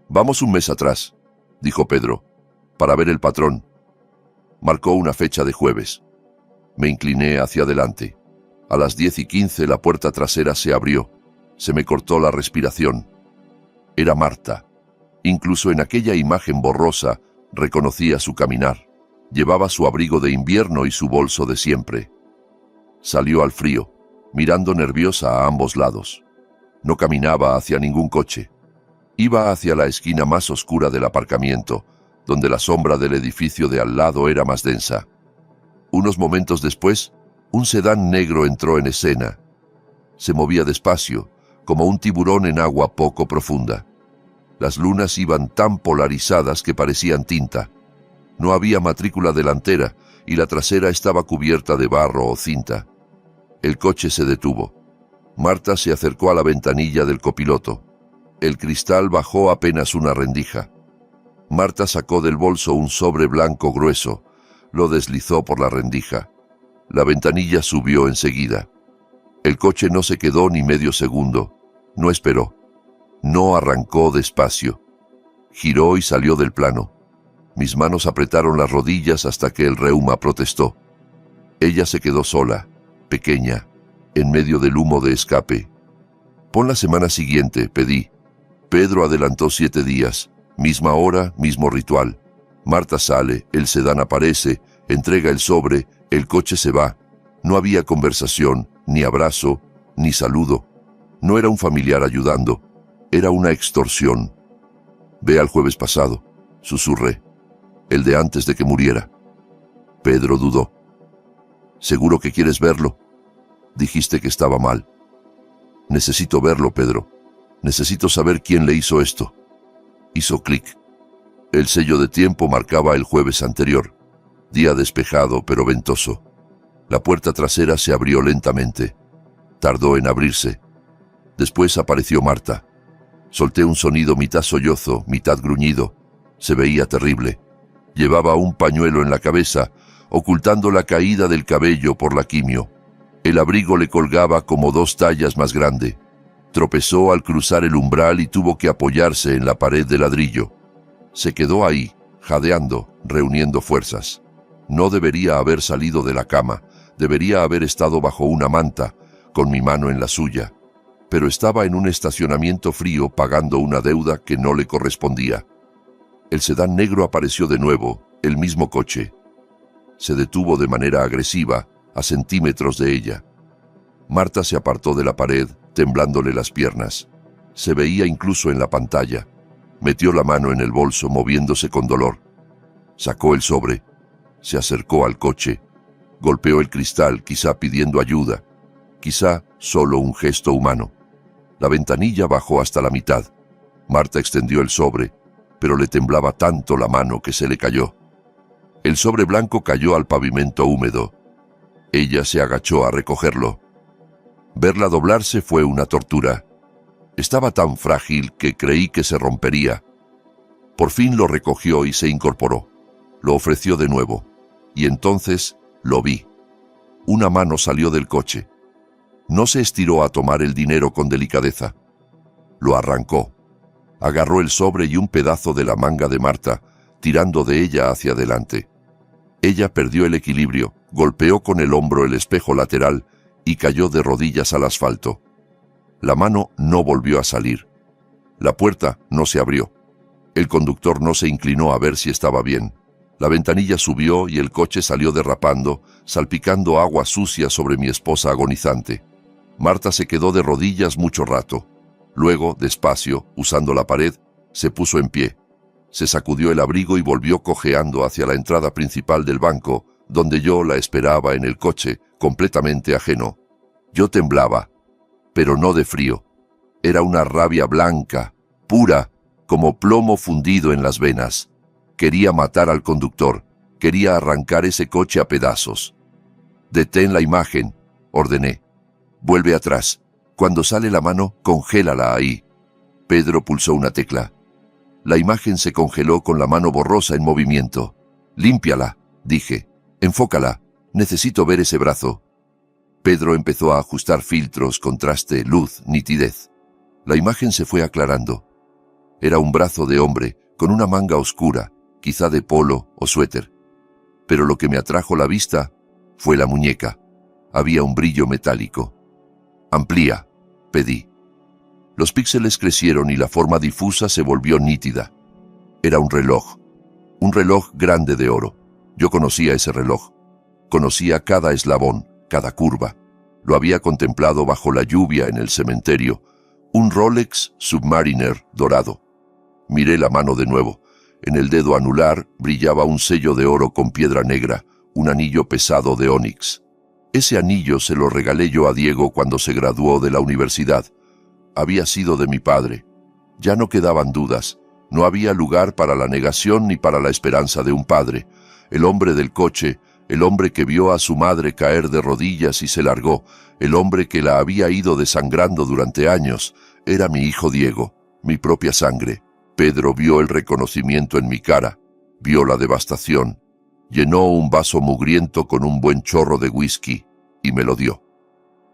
«Vamos un mes atrás», dijo Pedro, «para ver el patrón». Marcó una fecha de jueves. Me incliné hacia adelante. A las 10:15 la puerta trasera se abrió. Se me cortó la respiración. Era Marta. Incluso en aquella imagen borrosa reconocía su caminar. Llevaba su abrigo de invierno y su bolso de siempre. Salió al frío, mirando nerviosa a ambos lados. No caminaba hacia ningún coche. Iba hacia la esquina más oscura del aparcamiento, donde la sombra del edificio de al lado era más densa. Unos momentos después, un sedán negro entró en escena. Se movía despacio, como un tiburón en agua poco profunda. Las lunas iban tan polarizadas que parecían tinta. No había matrícula delantera y la trasera estaba cubierta de barro o cinta. El coche se detuvo. Marta se acercó a la ventanilla del copiloto. El cristal bajó apenas una rendija. Marta sacó del bolso un sobre blanco grueso. Lo deslizó por la rendija. La ventanilla subió enseguida. El coche no se quedó ni medio segundo. No esperó. No arrancó despacio. Giró y salió del plano. Mis manos apretaron las rodillas hasta que el reuma protestó. Ella se quedó sola, pequeña, en medio del humo de escape. «Pon la semana siguiente», pedí. Pedro adelantó 7 días. Misma hora, mismo ritual. Marta sale, el sedán aparece, entrega el sobre, el coche se va. No había conversación, ni abrazo, ni saludo. No era un familiar ayudando, era una extorsión. «Ve al jueves pasado», susurré, «el de antes de que muriera». Pedro dudó. «¿Seguro que quieres verlo? Dijiste que estaba mal». «Necesito verlo, Pedro. Necesito saber quién le hizo esto». Hizo clic. El sello de tiempo marcaba el jueves anterior. Día despejado pero ventoso. La puerta trasera se abrió lentamente. Tardó en abrirse. Después apareció Marta. Solté un sonido mitad sollozo, mitad gruñido. Se veía terrible. Llevaba un pañuelo en la cabeza, ocultando la caída del cabello por la quimio. El abrigo le colgaba como 2 tallas más grande. Tropezó al cruzar el umbral y tuvo que apoyarse en la pared de ladrillo. Se quedó ahí, jadeando, reuniendo fuerzas. No debería haber salido de la cama, debería haber estado bajo una manta, con mi mano en la suya. Pero estaba en un estacionamiento frío pagando una deuda que no le correspondía. El sedán negro apareció de nuevo, el mismo coche. Se detuvo de manera agresiva, a centímetros de ella. Marta se apartó de la pared, temblándole las piernas. Se veía incluso en la pantalla. Metió la mano en el bolso, moviéndose con dolor. Sacó el sobre. Se acercó al coche. Golpeó el cristal, quizá pidiendo ayuda. Quizá solo un gesto humano. La ventanilla bajó hasta la mitad. Marta extendió el sobre, pero le temblaba tanto la mano que se le cayó. El sobre blanco cayó al pavimento húmedo. Ella se agachó a recogerlo. Verla doblarse fue una tortura. Estaba tan frágil que creí que se rompería. Por fin lo recogió y se incorporó. Lo ofreció de nuevo. Y entonces lo vi. Una mano salió del coche. No se estiró a tomar el dinero con delicadeza. Lo arrancó. Agarró el sobre y un pedazo de la manga de Marta, tirando de ella hacia adelante. Ella perdió el equilibrio, golpeó con el hombro el espejo lateral y cayó de rodillas al asfalto. La mano no volvió a salir. La puerta no se abrió. El conductor no se inclinó a ver si estaba bien. La ventanilla subió y el coche salió derrapando, salpicando agua sucia sobre mi esposa agonizante. Marta se quedó de rodillas mucho rato. Luego, despacio, usando la pared, se puso en pie. Se sacudió el abrigo y volvió cojeando hacia la entrada principal del banco, donde yo la esperaba en el coche, completamente ajeno. Yo temblaba, pero no de frío. Era una rabia blanca, pura, como plomo fundido en las venas. Quería matar al conductor, quería arrancar ese coche a pedazos. «Detén la imagen», ordené. «Vuelve atrás. Cuando sale la mano, congélala ahí». Pedro pulsó una tecla. La imagen se congeló con la mano borrosa en movimiento. «Límpiala», dije. «Enfócala. Necesito ver ese brazo». Pedro empezó a ajustar filtros, contraste, luz, nitidez. La imagen se fue aclarando. Era un brazo de hombre, con una manga oscura, quizá de polo o suéter. Pero lo que me atrajo la vista fue la muñeca. Había un brillo metálico. «Amplía», pedí. Los píxeles crecieron y la forma difusa se volvió nítida. Era un reloj grande de oro. Yo conocía ese reloj. Conocía cada eslabón, cada curva. Lo había contemplado bajo la lluvia en el cementerio. Un Rolex Submariner dorado. Miré la mano de nuevo. En el dedo anular brillaba un sello de oro con piedra negra, un anillo pesado de ónix. Ese anillo se lo regalé yo a Diego cuando se graduó de la universidad. Había sido de mi padre. Ya no quedaban dudas. No había lugar para la negación ni para la esperanza de un padre. El hombre del coche, el hombre que vio a su madre caer de rodillas y se largó, el hombre que la había ido desangrando durante años, era mi hijo Diego, mi propia sangre. Pedro vio el reconocimiento en mi cara, vio la devastación. Llenó un vaso mugriento con un buen chorro de whisky y me lo dio.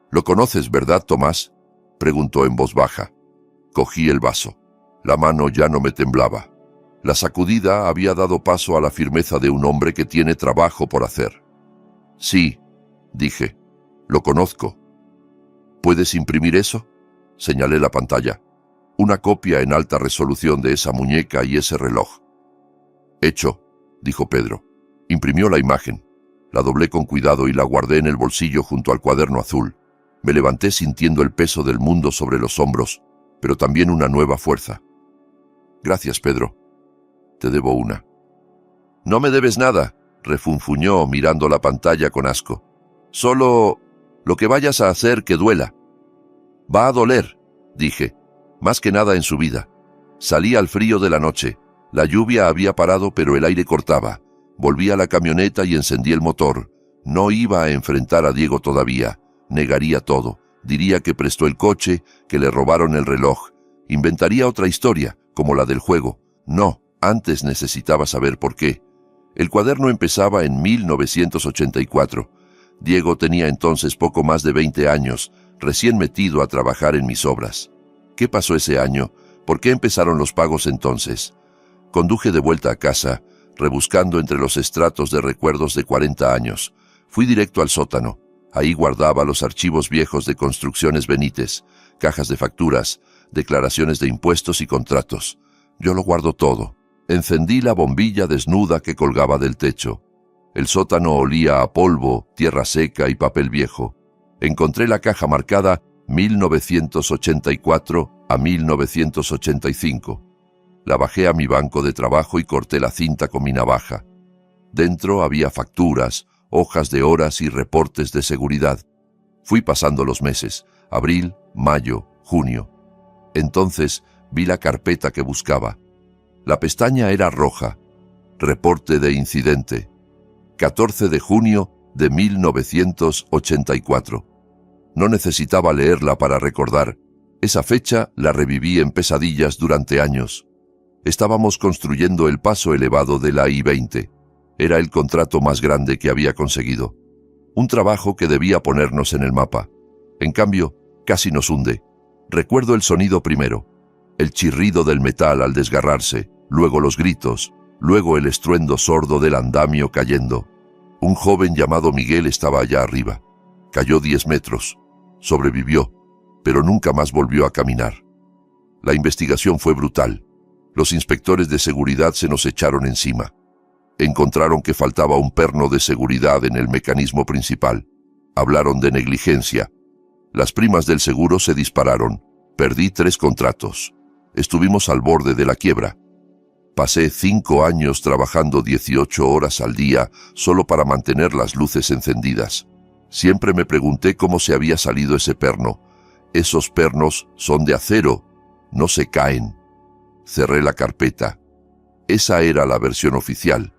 «¿Lo conoces, verdad, Tomás?», preguntó en voz baja. Cogí el vaso. La mano ya no me temblaba. La sacudida había dado paso a la firmeza de un hombre que tiene trabajo por hacer. «Sí», dije, «lo conozco». «¿Puedes imprimir eso?», señalé la pantalla. «Una copia en alta resolución de esa muñeca y ese reloj». «Hecho», dijo Pedro. Imprimió la imagen. La doblé con cuidado y la guardé en el bolsillo junto al cuaderno azul. Me levanté sintiendo el peso del mundo sobre los hombros, pero también una nueva fuerza. «Gracias, Pedro. Te debo una». «No me debes nada», refunfuñó mirando la pantalla con asco. «Solo lo que vayas a hacer que duela». «Va a doler», dije, «más que nada en su vida». Salí al frío de la noche. La lluvia había parado, pero el aire cortaba. Volví a la camioneta y encendí el motor. No iba a enfrentar a Diego todavía. Negaría todo. Diría que prestó el coche, que le robaron el reloj. Inventaría otra historia, como la del juego. No, antes necesitaba saber por qué. El cuaderno empezaba en 1984. Diego tenía entonces poco más de 20 años. recién metido a trabajar en mis obras. ¿Qué pasó ese año? ¿Por qué empezaron los pagos entonces? Conduje de vuelta a casa, rebuscando entre los estratos de recuerdos de 40 años. Fui directo al sótano. Ahí guardaba los archivos viejos de Construcciones Benítez, cajas de facturas, declaraciones de impuestos y contratos. Yo lo guardo todo. Encendí la bombilla desnuda que colgaba del techo. El sótano olía a polvo, tierra seca y papel viejo. Encontré la caja marcada 1984 a 1985. La bajé a mi banco de trabajo y corté la cinta con mi navaja. Dentro había facturas, hojas de horas y reportes de seguridad. Fui pasando los meses, abril, mayo, junio. Entonces vi la carpeta que buscaba. La pestaña era roja. Reporte de incidente. 14 de junio de 1984. No necesitaba leerla para recordar. Esa fecha la reviví en pesadillas durante años. Estábamos construyendo el paso elevado de la I-20. Era el contrato más grande que había conseguido. Un trabajo que debía ponernos en el mapa. En cambio, casi nos hunde. Recuerdo el sonido primero. El chirrido del metal al desgarrarse, luego los gritos, luego el estruendo sordo del andamio cayendo. Un joven llamado Miguel estaba allá arriba. Cayó 10 metros. Sobrevivió, pero nunca más volvió a caminar. La investigación fue brutal. Los inspectores de seguridad se nos echaron encima. Encontraron que faltaba un perno de seguridad en el mecanismo principal. Hablaron de negligencia. Las primas del seguro se dispararon. Perdí 3 contratos. Estuvimos al borde de la quiebra. Pasé 5 años trabajando 18 horas al día solo para mantener las luces encendidas. Siempre me pregunté cómo se había salido ese perno. Esos pernos son de acero, no se caen. Cerré la carpeta. Esa era la versión oficial.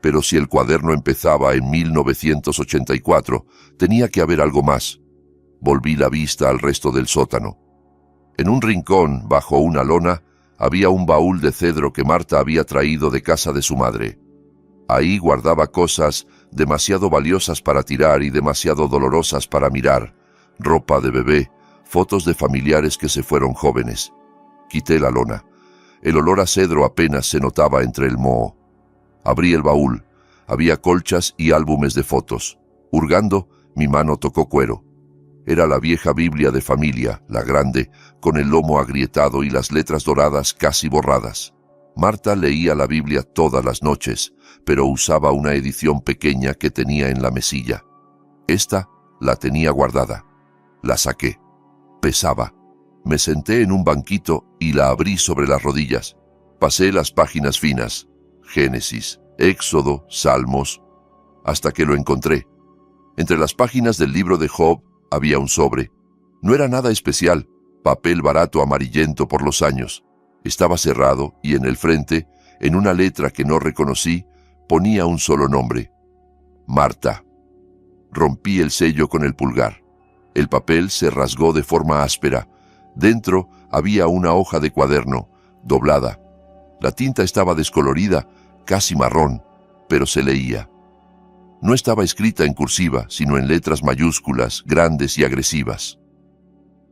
Pero si el cuaderno empezaba en 1984, tenía que haber algo más. Volví la vista al resto del sótano. En un rincón, bajo una lona, había un baúl de cedro que Marta había traído de casa de su madre. Ahí guardaba cosas demasiado valiosas para tirar y demasiado dolorosas para mirar. Ropa de bebé, fotos de familiares que se fueron jóvenes. Quité la lona. El olor a cedro apenas se notaba entre el moho. Abrí el baúl. Había colchas y álbumes de fotos. Hurgando, mi mano tocó cuero. Era la vieja Biblia de familia, la grande, con el lomo agrietado y las letras doradas casi borradas. Marta leía la Biblia todas las noches, pero usaba una edición pequeña que tenía en la mesilla. Esta la tenía guardada. La saqué. Pesaba. Me senté en un banquito y la abrí sobre las rodillas. Pasé las páginas finas. Génesis, Éxodo, Salmos, hasta que lo encontré. Entre las páginas del libro de Job había un sobre. No era nada especial, papel barato amarillento por los años. Estaba cerrado y en el frente, en una letra que no reconocí, ponía un solo nombre. Marta. Rompí el sello con el pulgar. El papel se rasgó de forma áspera. Dentro había una hoja de cuaderno, doblada. La tinta estaba descolorida, casi marrón, pero se leía. No estaba escrita en cursiva, sino en letras mayúsculas, grandes y agresivas.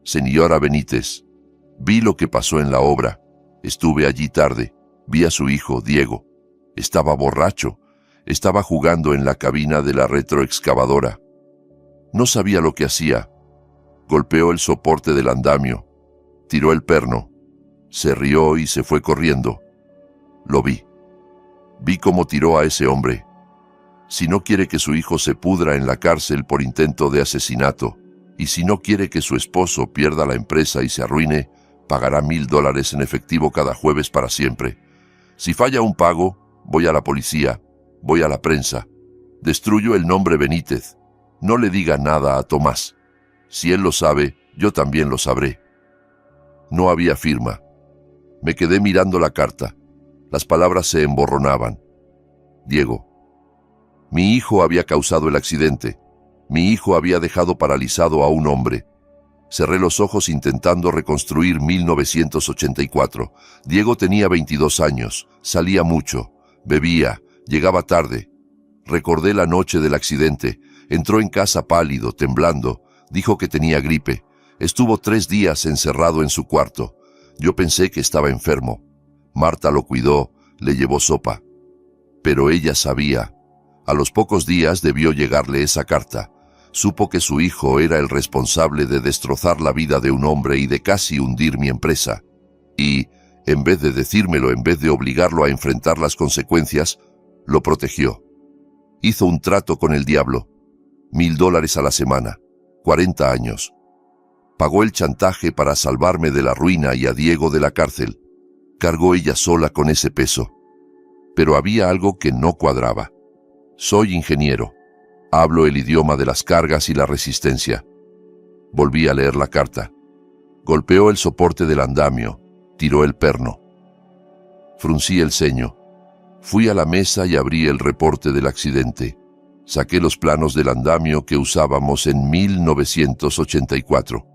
Señora Benítez, vi lo que pasó en la obra. Estuve allí tarde. Vi a su hijo, Diego. Estaba borracho. Estaba jugando en la cabina de la retroexcavadora. No sabía lo que hacía. Golpeó el soporte del andamio. Tiró el perno. Se rió y se fue corriendo. Lo vi. Vi cómo tiró a ese hombre. Si no quiere que su hijo se pudra en la cárcel por intento de asesinato, y si no quiere que su esposo pierda la empresa y se arruine, pagará $1000 en efectivo cada jueves para siempre. Si falla un pago, voy a la policía, voy a la prensa. Destruyo el nombre Benítez. No le diga nada a Tomás. Si él lo sabe, yo también lo sabré. No había firma. Me quedé mirando la carta. Las palabras se emborronaban. Diego. Mi hijo había causado el accidente. Mi hijo había dejado paralizado a un hombre. Cerré los ojos intentando reconstruir 1984. Diego tenía 22 años, salía mucho, bebía, llegaba tarde. Recordé la noche del accidente. Entró en casa pálido, temblando. Dijo que tenía gripe. Estuvo 3 días encerrado en su cuarto. Yo pensé que estaba enfermo. Marta lo cuidó, le llevó sopa. Pero ella sabía. A los pocos días debió llegarle esa carta. Supo que su hijo era el responsable de destrozar la vida de un hombre y de casi hundir mi empresa. Y, en vez de decírmelo, en vez de obligarlo a enfrentar las consecuencias, lo protegió. Hizo un trato con el diablo. $1000 a la semana. 40 años. Pagó el chantaje para salvarme de la ruina y a Diego de la cárcel. Cargó ella sola con ese peso. Pero había algo que no cuadraba. Soy ingeniero. Hablo el idioma de las cargas y la resistencia. Volví a leer la carta. Golpeó el soporte del andamio. Tiró el perno. Fruncí el ceño. Fui a la mesa y abrí el reporte del accidente. Saqué los planos del andamio que usábamos en 1984.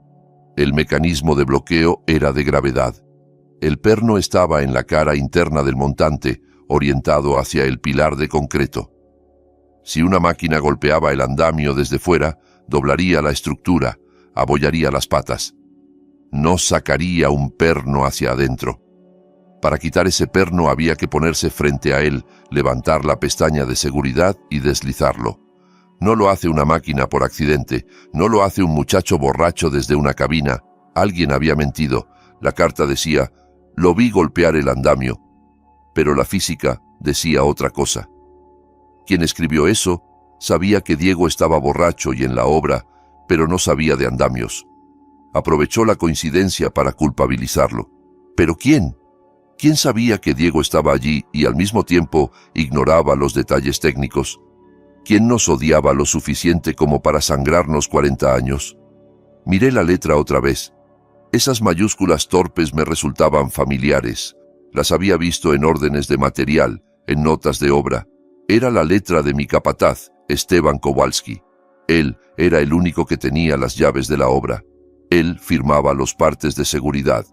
El mecanismo de bloqueo era de gravedad. El perno estaba en la cara interna del montante, orientado hacia el pilar de concreto. Si una máquina golpeaba el andamio desde fuera, doblaría la estructura, abollaría las patas. No sacaría un perno hacia adentro. Para quitar ese perno había que ponerse frente a él, levantar la pestaña de seguridad y deslizarlo. No lo hace una máquina por accidente, no lo hace un muchacho borracho desde una cabina. Alguien había mentido. La carta decía, lo vi golpear el andamio. Pero la física decía otra cosa. Quien escribió eso sabía que Diego estaba borracho y en la obra, pero no sabía de andamios. Aprovechó la coincidencia para culpabilizarlo. ¿Pero quién? ¿Quién sabía que Diego estaba allí y al mismo tiempo ignoraba los detalles técnicos? ¿Quién nos odiaba lo suficiente como para sangrarnos 40 años? Miré la letra otra vez. Esas mayúsculas torpes me resultaban familiares. Las había visto en órdenes de material, en notas de obra. Era la letra de mi capataz, Esteban Kowalski. Él era el único que tenía las llaves de la obra. Él firmaba los partes de seguridad.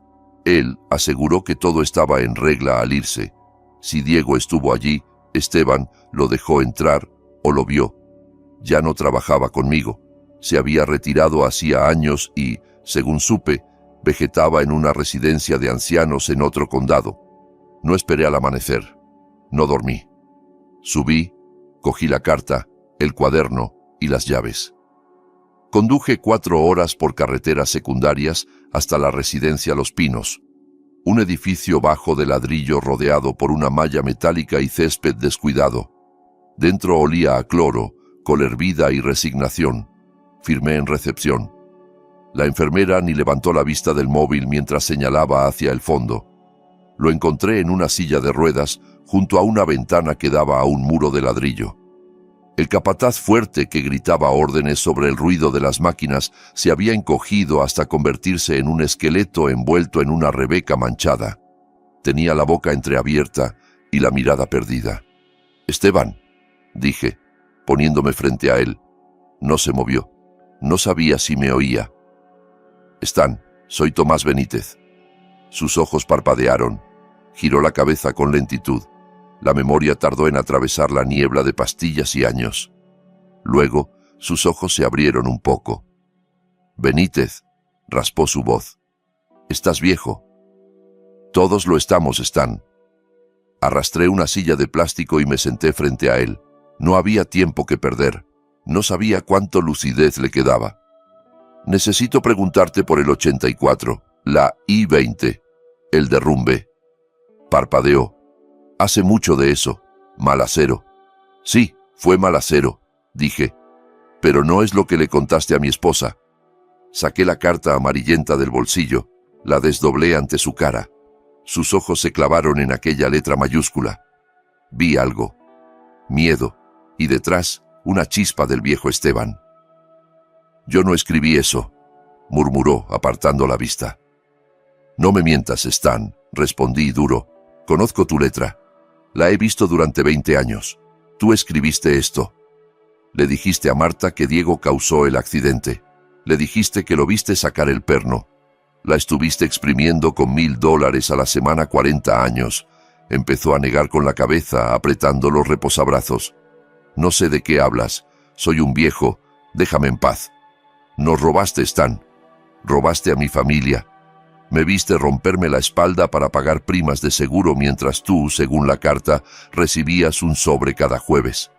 Él aseguró que todo estaba en regla al irse. Si Diego estuvo allí, Esteban lo dejó entrar o lo vio. Ya no trabajaba conmigo. Se había retirado hacía años y, según supe, vegetaba en una residencia de ancianos en otro condado. No esperé al amanecer. No dormí. Subí, cogí la carta, el cuaderno y las llaves. Conduje 4 horas por carreteras secundarias hasta la residencia Los Pinos, un edificio bajo de ladrillo rodeado por una malla metálica y césped descuidado. Dentro olía a cloro, col hervida y resignación. Firmé en recepción. La enfermera ni levantó la vista del móvil mientras señalaba hacia el fondo. Lo encontré en una silla de ruedas junto a una ventana que daba a un muro de ladrillo. El capataz fuerte que gritaba órdenes sobre el ruido de las máquinas se había encogido hasta convertirse en un esqueleto envuelto en una rebeca manchada. Tenía la boca entreabierta y la mirada perdida. «Esteban», dije, poniéndome frente a él. No se movió. No sabía si me oía. «Stan, soy Tomás Benítez». Sus ojos parpadearon. Giró la cabeza con lentitud. La memoria tardó en atravesar la niebla de pastillas y años. Luego, sus ojos se abrieron un poco. «Benítez», raspó su voz. «Estás viejo». «Todos lo estamos, Stan». Arrastré una silla de plástico y me senté frente a él. No había tiempo que perder. No sabía cuánto lucidez le quedaba. «Necesito preguntarte por el 84, la I-20, el derrumbe». Parpadeó. «Hace mucho de eso. Malacero». «Sí, fue Malacero», dije. «Pero no es lo que le contaste a mi esposa». Saqué la carta amarillenta del bolsillo. La desdoblé ante su cara. Sus ojos se clavaron en aquella letra mayúscula. Vi algo. Miedo. Y detrás, una chispa del viejo Esteban. «Yo no escribí eso», murmuró, apartando la vista. «No me mientas, Stan», respondí duro. «Conozco tu letra. La he visto durante 20 años. Tú escribiste esto. Le dijiste a Marta que Diego causó el accidente. Le dijiste que lo viste sacar el perno. La estuviste exprimiendo con $1000 a la semana 40 años. Empezó a negar con la cabeza, apretando los reposabrazos. «No sé de qué hablas. Soy un viejo. Déjame en paz». Nos robaste, Stan. Robaste a mi familia. Me viste romperme la espalda para pagar primas de seguro mientras tú, según la carta, recibías un sobre cada jueves.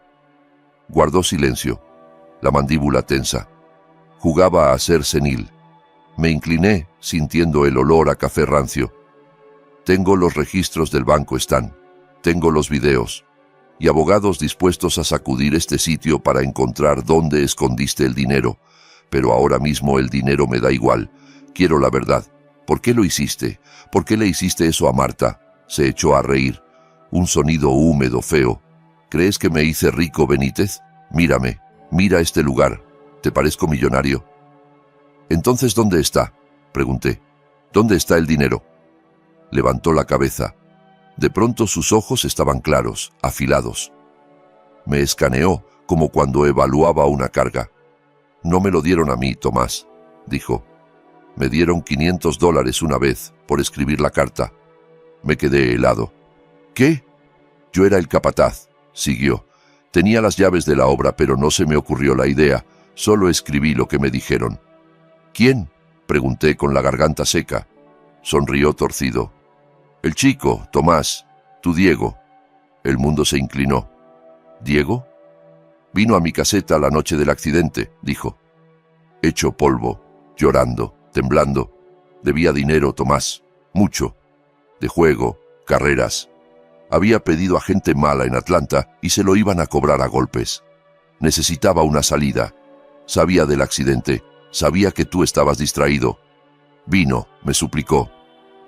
Guardó silencio, la mandíbula tensa. Jugaba a ser senil. Me incliné, sintiendo el olor a café rancio. Tengo los registros del banco, Stan. Tengo los videos. Y abogados dispuestos a sacudir este sitio para encontrar dónde escondiste el dinero. Pero ahora mismo el dinero me da igual. Quiero la verdad. ¿Por qué lo hiciste? ¿Por qué le hiciste eso a Marta? Se echó a reír. Un sonido húmedo, feo. ¿Crees que me hice rico, Benítez? Mírame. Mira este lugar. ¿Te parezco millonario? Entonces, ¿dónde está? Pregunté. ¿Dónde está el dinero? Levantó la cabeza. De pronto sus ojos estaban claros, afilados. Me escaneó, como cuando evaluaba una carga. No me lo dieron a mí, Tomás, dijo. Me dieron $500 una vez por escribir la carta. Me quedé helado. ¿Qué? Yo era el capataz, siguió. Tenía las llaves de la obra, pero no se me ocurrió la idea. Solo escribí lo que me dijeron. ¿Quién? Pregunté con la garganta seca. Sonrió torcido. El chico, Tomás, tu Diego. El mundo se inclinó. ¿Diego? Vino a mi caseta la noche del accidente, dijo. Hecho polvo, llorando, temblando. Debía dinero, Tomás, mucho. De juego, carreras. Había pedido a gente mala en Atlanta y se lo iban a cobrar a golpes. Necesitaba una salida. Sabía del accidente. Sabía que tú estabas distraído. Vino, me suplicó.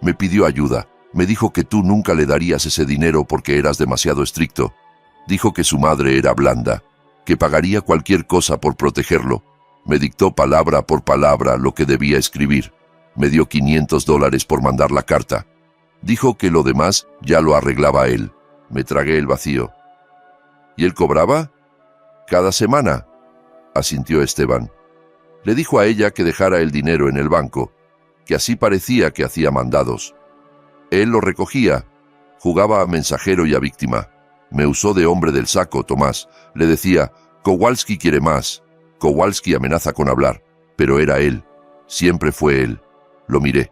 Me pidió ayuda. Me dijo que tú nunca le darías ese dinero porque eras demasiado estricto. Dijo que su madre era blanda, que pagaría cualquier cosa por protegerlo. Me dictó palabra por palabra lo que debía escribir. Me dio $500 por mandar la carta. Dijo que lo demás ya lo arreglaba él. Me tragué el vacío. ¿Y él cobraba? Cada semana, asintió Esteban. Le dijo a ella que dejara el dinero en el banco, que así parecía que hacía mandados. Él lo recogía, jugaba a mensajero y a víctima. Me usó de hombre del saco, Tomás. Le decía, Kowalski quiere más. Kowalski amenaza con hablar. Pero era él. Siempre fue él. Lo miré.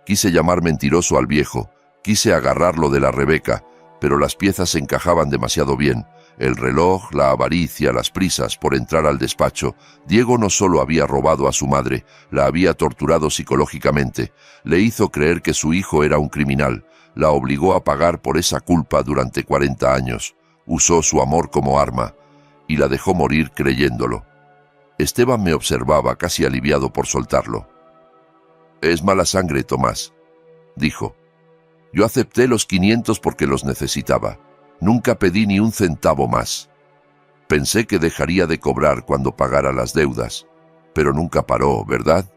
Quise llamar mentiroso al viejo. Quise agarrarlo de la Rebeca, pero las piezas encajaban demasiado bien. El reloj, la avaricia, las prisas por entrar al despacho. Diego no solo había robado a su madre, la había torturado psicológicamente. Le hizo creer que su hijo era un criminal. La obligó a pagar por esa culpa durante 40 años. Usó su amor como arma y la dejó morir creyéndolo. Esteban me observaba, casi aliviado por soltarlo. Es mala sangre, Tomás, dijo. Yo acepté los 500 porque los necesitaba. Nunca pedí ni un centavo más. Pensé que dejaría de cobrar cuando pagara las deudas, pero nunca paró, ¿verdad?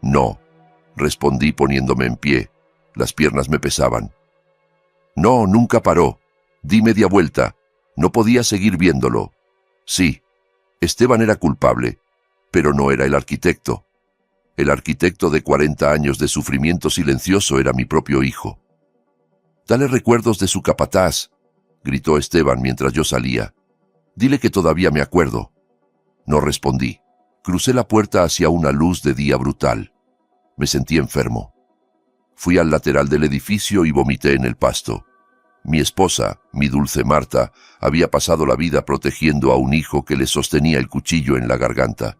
No, respondí poniéndome en pie. Las piernas me pesaban. No, nunca paró. Di media vuelta. No podía seguir viéndolo. Sí, Esteban era culpable, pero no era el arquitecto. El arquitecto de 40 años de sufrimiento silencioso era mi propio hijo. Dale recuerdos de su capataz, gritó Esteban mientras yo salía. Dile que todavía me acuerdo. No respondí. Crucé la puerta hacia una luz de día brutal. Me sentí enfermo. Fui al lateral del edificio y vomité en el pasto. Mi esposa, mi dulce Marta, había pasado la vida protegiendo a un hijo que le sostenía el cuchillo en la garganta.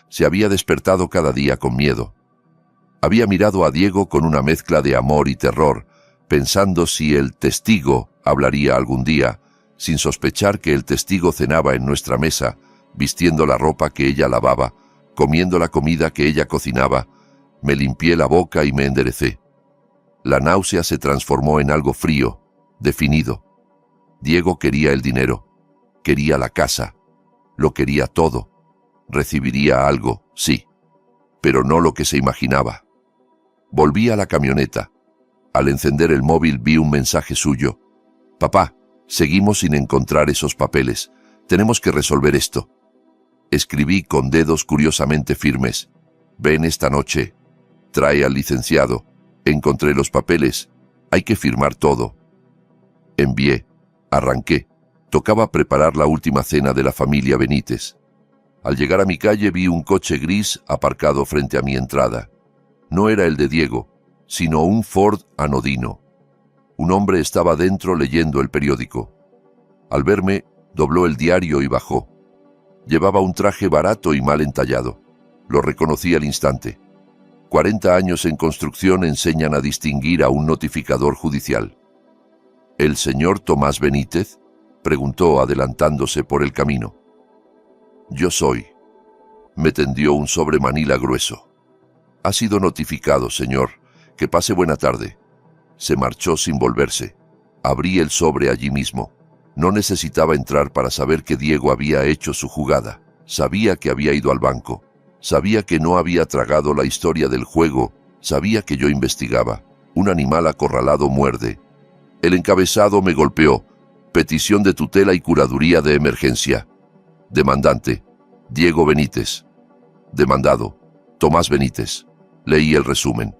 Se había despertado cada día con miedo. Había mirado a Diego con una mezcla de amor y terror, pensando si el testigo hablaría algún día, sin sospechar que el testigo cenaba en nuestra mesa, vistiendo la ropa que ella lavaba, comiendo la comida que ella cocinaba. Me limpié la boca y me enderecé. La náusea se transformó en algo frío, definido. Diego quería el dinero, quería la casa, lo quería todo. Recibiría algo, sí, pero no lo que se imaginaba. Volví a la camioneta. Al encender el móvil vi un mensaje suyo. Papá, seguimos sin encontrar esos papeles. Tenemos que resolver esto. Escribí con dedos curiosamente firmes. Ven esta noche. Trae al licenciado. Encontré los papeles. Hay que firmar todo. Envié. Arranqué. Tocaba preparar la última cena de la familia Benítez. Al llegar a mi calle vi un coche gris aparcado frente a mi entrada. No era el de Diego, sino un Ford anodino. Un hombre estaba dentro leyendo el periódico. Al verme, dobló el diario y bajó. Llevaba un traje barato y mal entallado. Lo reconocí al instante. 40 años en construcción enseñan a distinguir a un notificador judicial. ¿El señor Tomás Benítez?, preguntó adelantándose por el camino. Yo soy. Me tendió un sobre manila grueso. Ha sido notificado, señor. Que pase buena tarde. Se marchó sin volverse. Abrí el sobre allí mismo. No necesitaba entrar para saber que Diego había hecho su jugada. Sabía que había ido al banco. Sabía que no había tragado la historia del juego. Sabía que yo investigaba. Un animal acorralado muerde. El encabezado me golpeó. Petición de tutela y curaduría de emergencia. Demandante: Diego Benítez. Demandado: Tomás Benítez. Leí el resumen.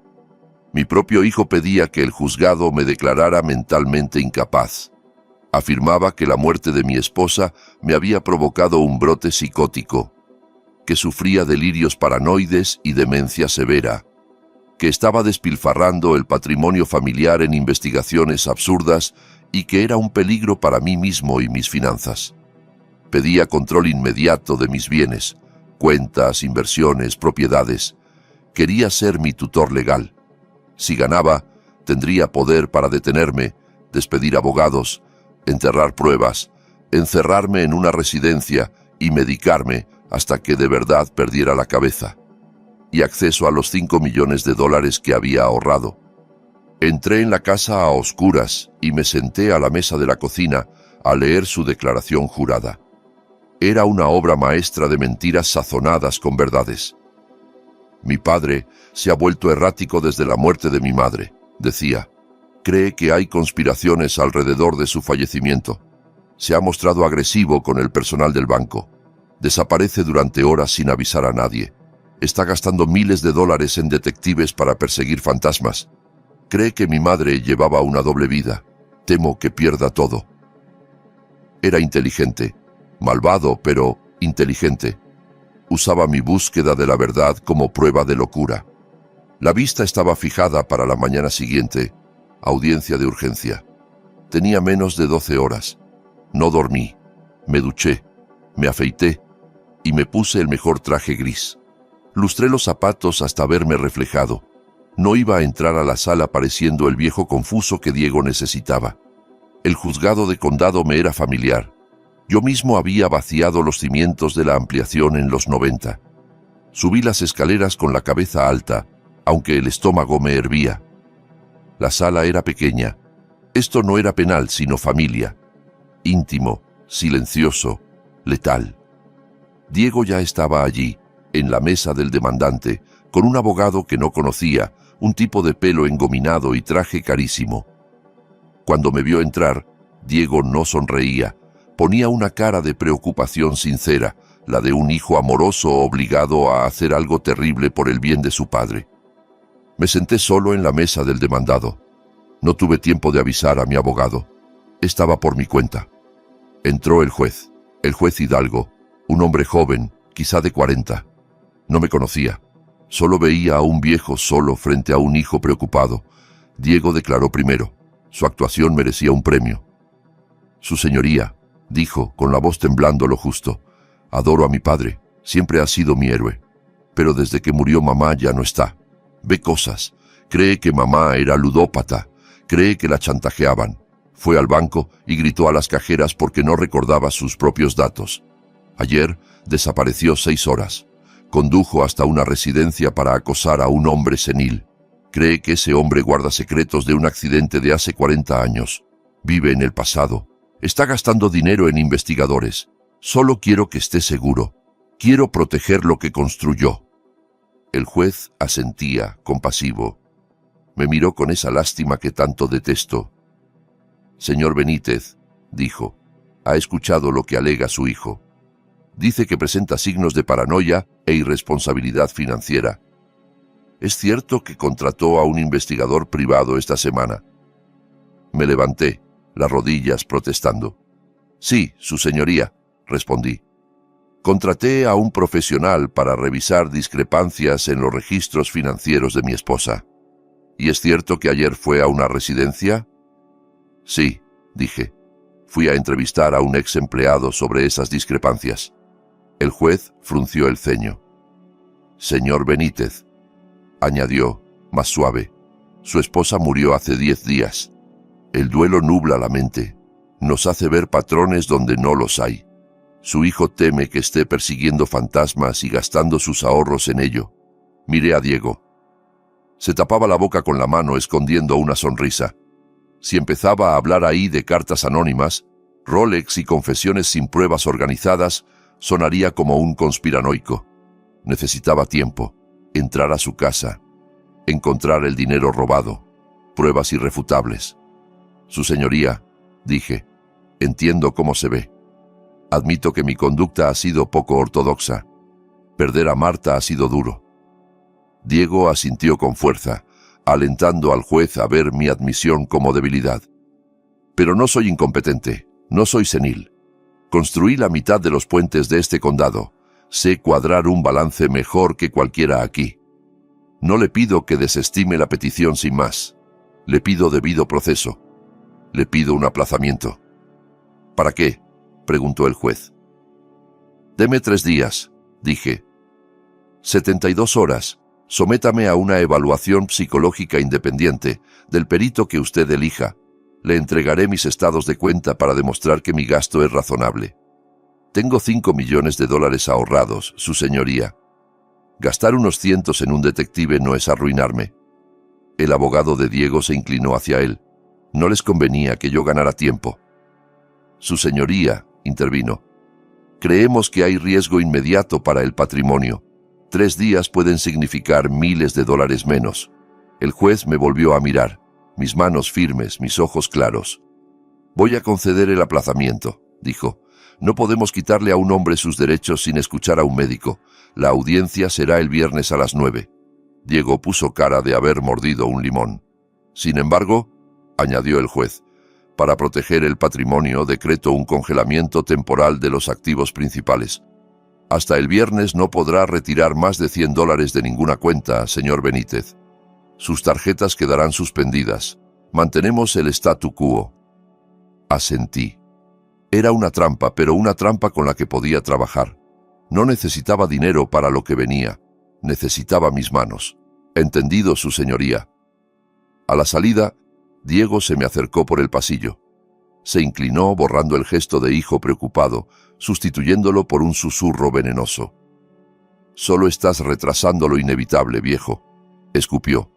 Mi propio hijo pedía que el juzgado me declarara mentalmente incapaz. Afirmaba que la muerte de mi esposa me había provocado un brote psicótico, que sufría delirios paranoides y demencia severa, que estaba despilfarrando el patrimonio familiar en investigaciones absurdas y que era un peligro para mí mismo y mis finanzas. Pedía control inmediato de mis bienes, cuentas, inversiones, propiedades. Quería ser mi tutor legal. Si ganaba, tendría poder para detenerme, despedir abogados, enterrar pruebas, encerrarme en una residencia y medicarme hasta que de verdad perdiera la cabeza. Y acceso a los $5 millones que había ahorrado. Entré en la casa a oscuras y me senté a la mesa de la cocina a leer su declaración jurada. Era una obra maestra de mentiras sazonadas con verdades. Mi padre se ha vuelto errático desde la muerte de mi madre, decía. Cree que hay conspiraciones alrededor de su fallecimiento. Se ha mostrado agresivo con el personal del banco. Desaparece durante horas sin avisar a nadie. Está gastando miles de dólares en detectives para perseguir fantasmas. Cree que mi madre llevaba una doble vida. Temo que pierda todo. Era inteligente, malvado, pero inteligente. Usaba mi búsqueda de la verdad como prueba de locura. La vista estaba fijada para la mañana siguiente, audiencia de urgencia. Tenía menos de 12 horas. No dormí. Me duché, me afeité y me puse el mejor traje gris. Lustré los zapatos hasta verme reflejado. No iba a entrar a la sala pareciendo el viejo confuso que Diego necesitaba. El juzgado de condado me era familiar. Yo mismo había vaciado los cimientos de la ampliación en los 90. Subí las escaleras con la cabeza alta, aunque el estómago me hervía. La sala era pequeña. Esto no era penal, sino familia. Íntimo, silencioso, letal. Diego ya estaba allí, en la mesa del demandante, con un abogado que no conocía, un tipo de pelo engominado y traje carísimo. Cuando me vio entrar, Diego no sonreía. Ponía una cara de preocupación sincera, la de un hijo amoroso obligado a hacer algo terrible por el bien de su padre. Me senté solo en la mesa del demandado. No tuve tiempo de avisar a mi abogado. Estaba por mi cuenta. Entró el juez Hidalgo, un hombre joven, quizá de 40. No me conocía. Solo veía a un viejo solo frente a un hijo preocupado. Diego declaró primero. Su actuación merecía un premio. Su señoría, dijo, con la voz temblando lo justo, adoro a mi padre, siempre ha sido mi héroe. Pero desde que murió mamá ya no está. Ve cosas. Cree que mamá era ludópata. Cree que la chantajeaban. Fue al banco y gritó a las cajeras porque no recordaba sus propios datos. Ayer desapareció 6 horas. Condujo hasta una residencia para acosar a un hombre senil. Cree que ese hombre guarda secretos de un accidente de hace 40 años. Vive en el pasado. Está gastando dinero en investigadores. Solo quiero que esté seguro. Quiero proteger lo que construyó. El juez asentía, compasivo. Me miró con esa lástima que tanto detesto. Señor Benítez, dijo, ha escuchado lo que alega su hijo. Dice que presenta signos de paranoia e irresponsabilidad financiera. ¿Es cierto que contrató a un investigador privado esta semana? Me levanté, las rodillas protestando. Sí, su señoría, respondí. Contraté a un profesional para revisar discrepancias en los registros financieros de mi esposa. ¿Y es cierto que ayer fue a una residencia? Sí, dije. Fui a entrevistar a un ex empleado sobre esas discrepancias. El juez frunció el ceño. Señor Benítez, añadió, más suave, su esposa murió hace 10 días. El duelo nubla la mente, nos hace ver patrones donde no los hay. Su hijo teme que esté persiguiendo fantasmas y gastando sus ahorros en ello. Miré a Diego. Se tapaba la boca con la mano escondiendo una sonrisa. Si empezaba a hablar ahí de cartas anónimas, Rolex y confesiones sin pruebas organizadas, sonaría como un conspiranoico. Necesitaba tiempo, entrar a su casa, encontrar el dinero robado, pruebas irrefutables. Su señoría, dije, entiendo cómo se ve. Admito que mi conducta ha sido poco ortodoxa. Perder a Marta ha sido duro. Diego asintió con fuerza, alentando al juez a ver mi admisión como debilidad. Pero no soy incompetente, no soy senil. Construí la mitad de los puentes de este condado. Sé cuadrar un balance mejor que cualquiera aquí. No le pido que desestime la petición sin más. Le pido debido proceso. Le pido un aplazamiento. ¿Para qué?, preguntó el juez. Deme 3 días, dije. 72 horas. Sométame a una evaluación psicológica independiente del perito que usted elija. Le entregaré mis estados de cuenta para demostrar que mi gasto es razonable. Tengo $5 millones ahorrados, su señoría. Gastar unos cientos en un detective no es arruinarme. El abogado de Diego se inclinó hacia él. No les convenía que yo ganara tiempo. Su señoría, intervino. Creemos que hay riesgo inmediato para el patrimonio. 3 días pueden significar miles de dólares menos. El juez me volvió a mirar, mis manos firmes, mis ojos claros. Voy a conceder el aplazamiento, dijo. No podemos quitarle a un hombre sus derechos sin escuchar a un médico. La audiencia será el viernes a las 9. Diego puso cara de haber mordido un limón. Sin embargo, añadió el juez, para proteger el patrimonio decreto un congelamiento temporal de los activos principales. Hasta el viernes no podrá retirar más de $100 de ninguna cuenta, señor Benítez. Sus tarjetas quedarán suspendidas. Mantenemos el statu quo. Asentí. Era una trampa, pero una trampa con la que podía trabajar. No necesitaba dinero para lo que venía. Necesitaba mis manos. Entendido, su señoría. A la salida, Diego se me acercó por el pasillo. Se inclinó borrando el gesto de hijo preocupado, sustituyéndolo por un susurro venenoso. Solo estás retrasando lo inevitable, viejo, escupió.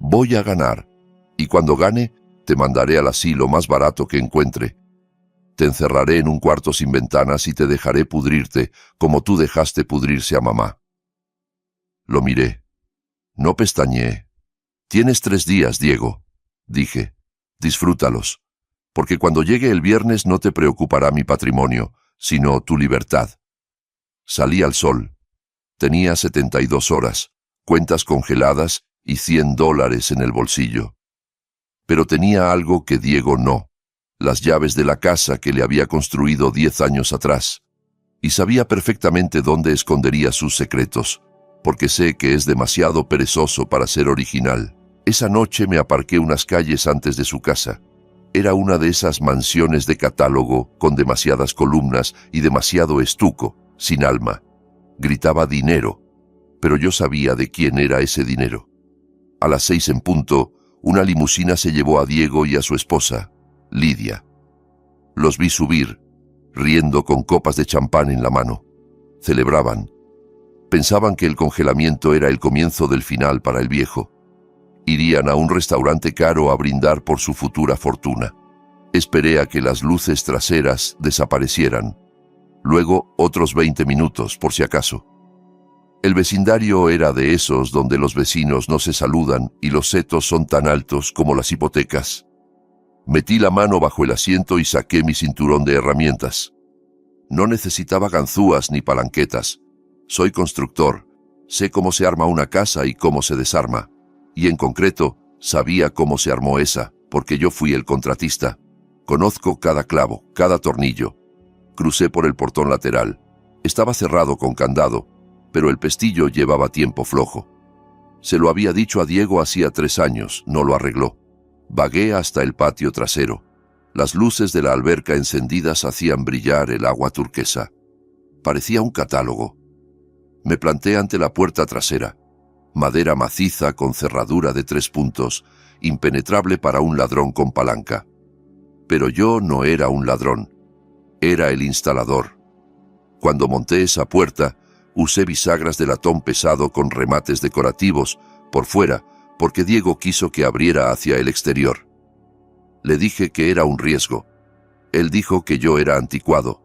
Voy a ganar, y cuando gane, te mandaré al asilo más barato que encuentre. Te encerraré en un cuarto sin ventanas y te dejaré pudrirte como tú dejaste pudrirse a mamá. Lo miré. No pestañeé. Tienes 3 días, Diego, dije. Disfrútalos, porque cuando llegue el viernes no te preocupará mi patrimonio, sino tu libertad. Salí al sol. Tenía 72 horas, cuentas congeladas y $100 en el bolsillo. Pero tenía algo que Diego no. Las llaves de la casa que le había construido 10 años atrás, y sabía perfectamente dónde escondería sus secretos, porque sé que es demasiado perezoso para ser original. Esa noche me aparqué unas calles antes de su casa. Era una de esas mansiones de catálogo con demasiadas columnas y demasiado estuco, sin alma. Gritaba dinero, pero yo sabía de quién era ese dinero. A las 6 en punto, una limusina se llevó a Diego y a su esposa, Lidia. Los vi subir, riendo con copas de champán en la mano. Celebraban. Pensaban que el congelamiento era el comienzo del final para el viejo. Irían a un restaurante caro a brindar por su futura fortuna. Esperé a que las luces traseras desaparecieran. Luego otros 20 minutos, por si acaso. El vecindario era de esos donde los vecinos no se saludan y los setos son tan altos como las hipotecas. Metí la mano bajo el asiento y saqué mi cinturón de herramientas. No necesitaba ganzúas ni palanquetas. Soy constructor. Sé cómo se arma una casa y cómo se desarma. Y en concreto, sabía cómo se armó esa, porque yo fui el contratista. Conozco cada clavo, cada tornillo. Crucé por el portón lateral. Estaba cerrado con candado, pero el pestillo llevaba tiempo flojo. Se lo había dicho a Diego hacía 3 años, no lo arregló. Vagué hasta el patio trasero. Las luces de la alberca encendidas hacían brillar el agua turquesa. Parecía un catálogo. Me planté ante la puerta trasera. Madera maciza con cerradura de 3 puntos, impenetrable para un ladrón con palanca. Pero yo no era un ladrón. Era el instalador. Cuando monté esa puerta, usé bisagras de latón pesado con remates decorativos por fuera, porque Diego quiso que abriera hacia el exterior. Le dije que era un riesgo. Él dijo que yo era anticuado.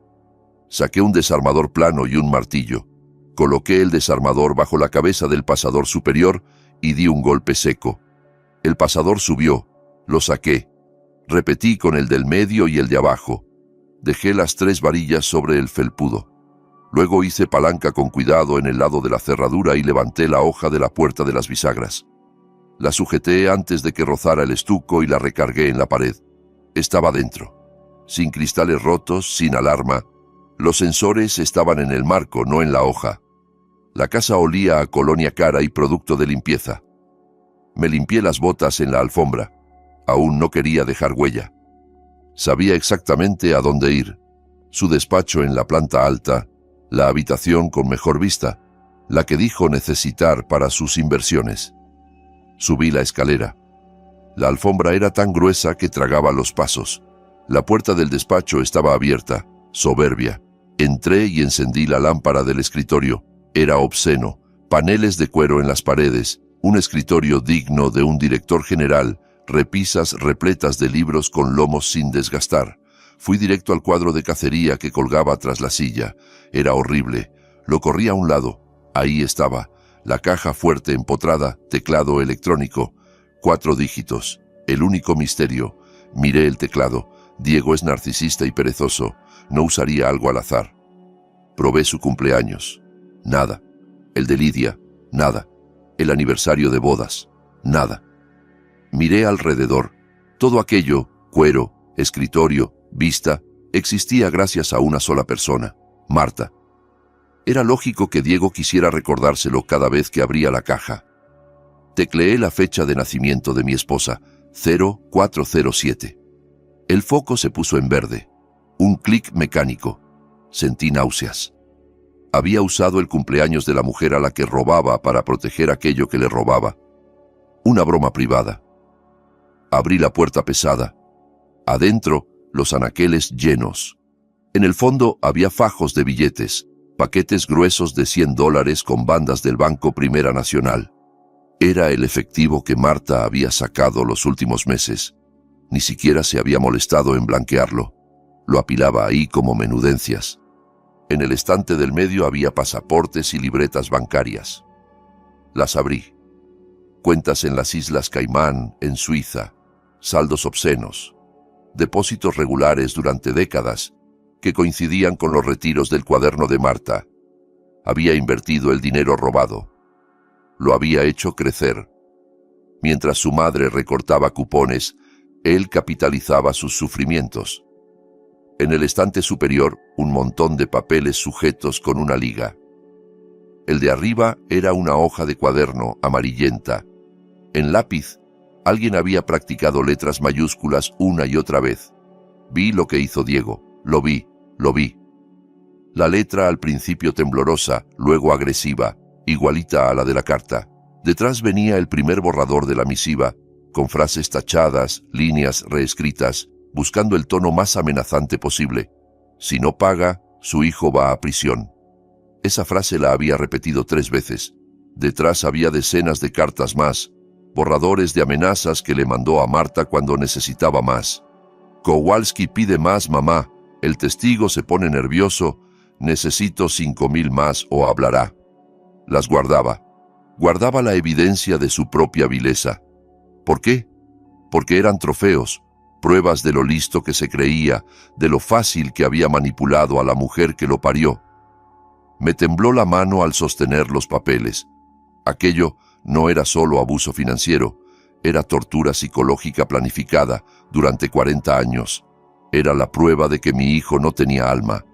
Saqué un desarmador plano y un martillo. Coloqué el desarmador bajo la cabeza del pasador superior y di un golpe seco. El pasador subió. Lo saqué. Repetí con el del medio y el de abajo. Dejé las 3 varillas sobre el felpudo. Luego hice palanca con cuidado en el lado de la cerradura y levanté la hoja de la puerta de las bisagras. La sujeté antes de que rozara el estuco y la recargué en la pared. Estaba dentro. Sin cristales rotos, sin alarma. Los sensores estaban en el marco, no en la hoja. La casa olía a colonia cara y producto de limpieza. Me limpié las botas en la alfombra. Aún no quería dejar huella. Sabía exactamente a dónde ir. Su despacho en la planta alta, la habitación con mejor vista, la que dijo necesitar para sus inversiones. Subí la escalera. La alfombra era tan gruesa que tragaba los pasos. La puerta del despacho estaba abierta, soberbia. Entré y encendí la lámpara del escritorio. Era obsceno, paneles de cuero en las paredes, un escritorio digno de un director general, repisas repletas de libros con lomos sin desgastar. Fui directo al cuadro de cacería que colgaba tras la silla. Era horrible. Lo corrí a un lado. Ahí estaba. La caja fuerte empotrada, teclado electrónico. 4 dígitos. El único misterio. Miré el teclado. Diego es narcisista y perezoso. No usaría algo al azar. Probé su cumpleaños. Nada. El de Lidia. Nada. El aniversario de bodas. Nada. Miré alrededor. Todo aquello, cuero, escritorio, vista, existía gracias a una sola persona, Marta. Era lógico que Diego quisiera recordárselo cada vez que abría la caja. Tecleé la fecha de nacimiento de mi esposa, 0407. El foco se puso en verde. Un clic mecánico. Sentí náuseas. Había usado el cumpleaños de la mujer a la que robaba para proteger aquello que le robaba. Una broma privada. Abrí la puerta pesada. Adentro, los anaqueles llenos. En el fondo había fajos de billetes, paquetes gruesos de $100 con bandas del Banco Primera Nacional. Era el efectivo que Marta había sacado los últimos meses. Ni siquiera se había molestado en blanquearlo. Lo apilaba ahí como menudencias. En el estante del medio había pasaportes y libretas bancarias. Las abrí. Cuentas en las Islas Caimán, en Suiza. Saldos obscenos. Depósitos regulares durante décadas, que coincidían con los retiros del cuaderno de Marta. Había invertido el dinero robado. Lo había hecho crecer. Mientras su madre recortaba cupones, él capitalizaba sus sufrimientos. En el estante superior, un montón de papeles sujetos con una liga. El de arriba era una hoja de cuaderno amarillenta. En lápiz, alguien había practicado letras mayúsculas una y otra vez. Vi lo que hizo Diego. Lo vi. La letra al principio temblorosa, luego agresiva, igualita a la de la carta. Detrás venía el primer borrador de la misiva, con frases tachadas, líneas reescritas, buscando el tono más amenazante posible. Si no paga, su hijo va a prisión. Esa frase la había repetido 3 veces. Detrás había decenas de cartas más, borradores de amenazas que le mandó a Marta cuando necesitaba más. Kowalski pide más, mamá. El testigo se pone nervioso. Necesito 5,000 más o hablará. Las guardaba. Guardaba la evidencia de su propia vileza. ¿Por qué? Porque eran trofeos, pruebas de lo listo que se creía, de lo fácil que había manipulado a la mujer que lo parió. Me tembló la mano al sostener los papeles. Aquello no era solo abuso financiero, era tortura psicológica planificada durante 40 años. Era la prueba de que mi hijo no tenía alma.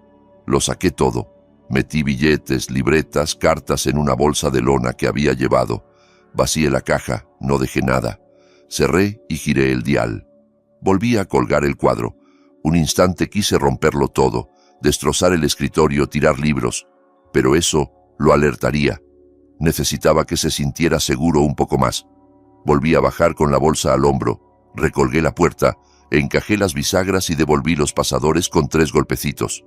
Lo saqué todo. Metí billetes, libretas, cartas en una bolsa de lona que había llevado. Vacié la caja, no dejé nada. Cerré y giré el dial. Volví a colgar el cuadro. Un instante quise romperlo todo, destrozar el escritorio, tirar libros, pero eso lo alertaría. Necesitaba que se sintiera seguro un poco más. Volví a bajar con la bolsa al hombro, recolgué la puerta, encajé las bisagras y devolví los pasadores con 3 golpecitos.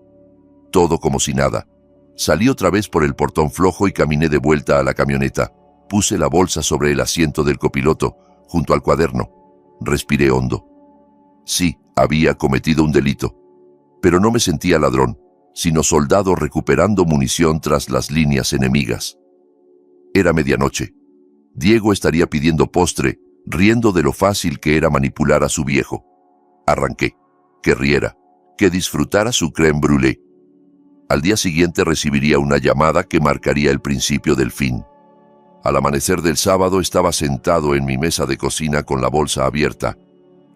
Todo como si nada. Salí otra vez por el portón flojo y caminé de vuelta a la camioneta. Puse la bolsa sobre el asiento del copiloto, junto al cuaderno. Respiré hondo. Sí, había cometido un delito, pero no me sentía ladrón, sino soldado recuperando munición tras las líneas enemigas. Era medianoche. Diego estaría pidiendo postre, riendo de lo fácil que era manipular a su viejo. Arranqué. Que riera, que disfrutara su crème brûlée. Al día siguiente recibiría una llamada que marcaría el principio del fin. Al amanecer del sábado estaba sentado en mi mesa de cocina con la bolsa abierta,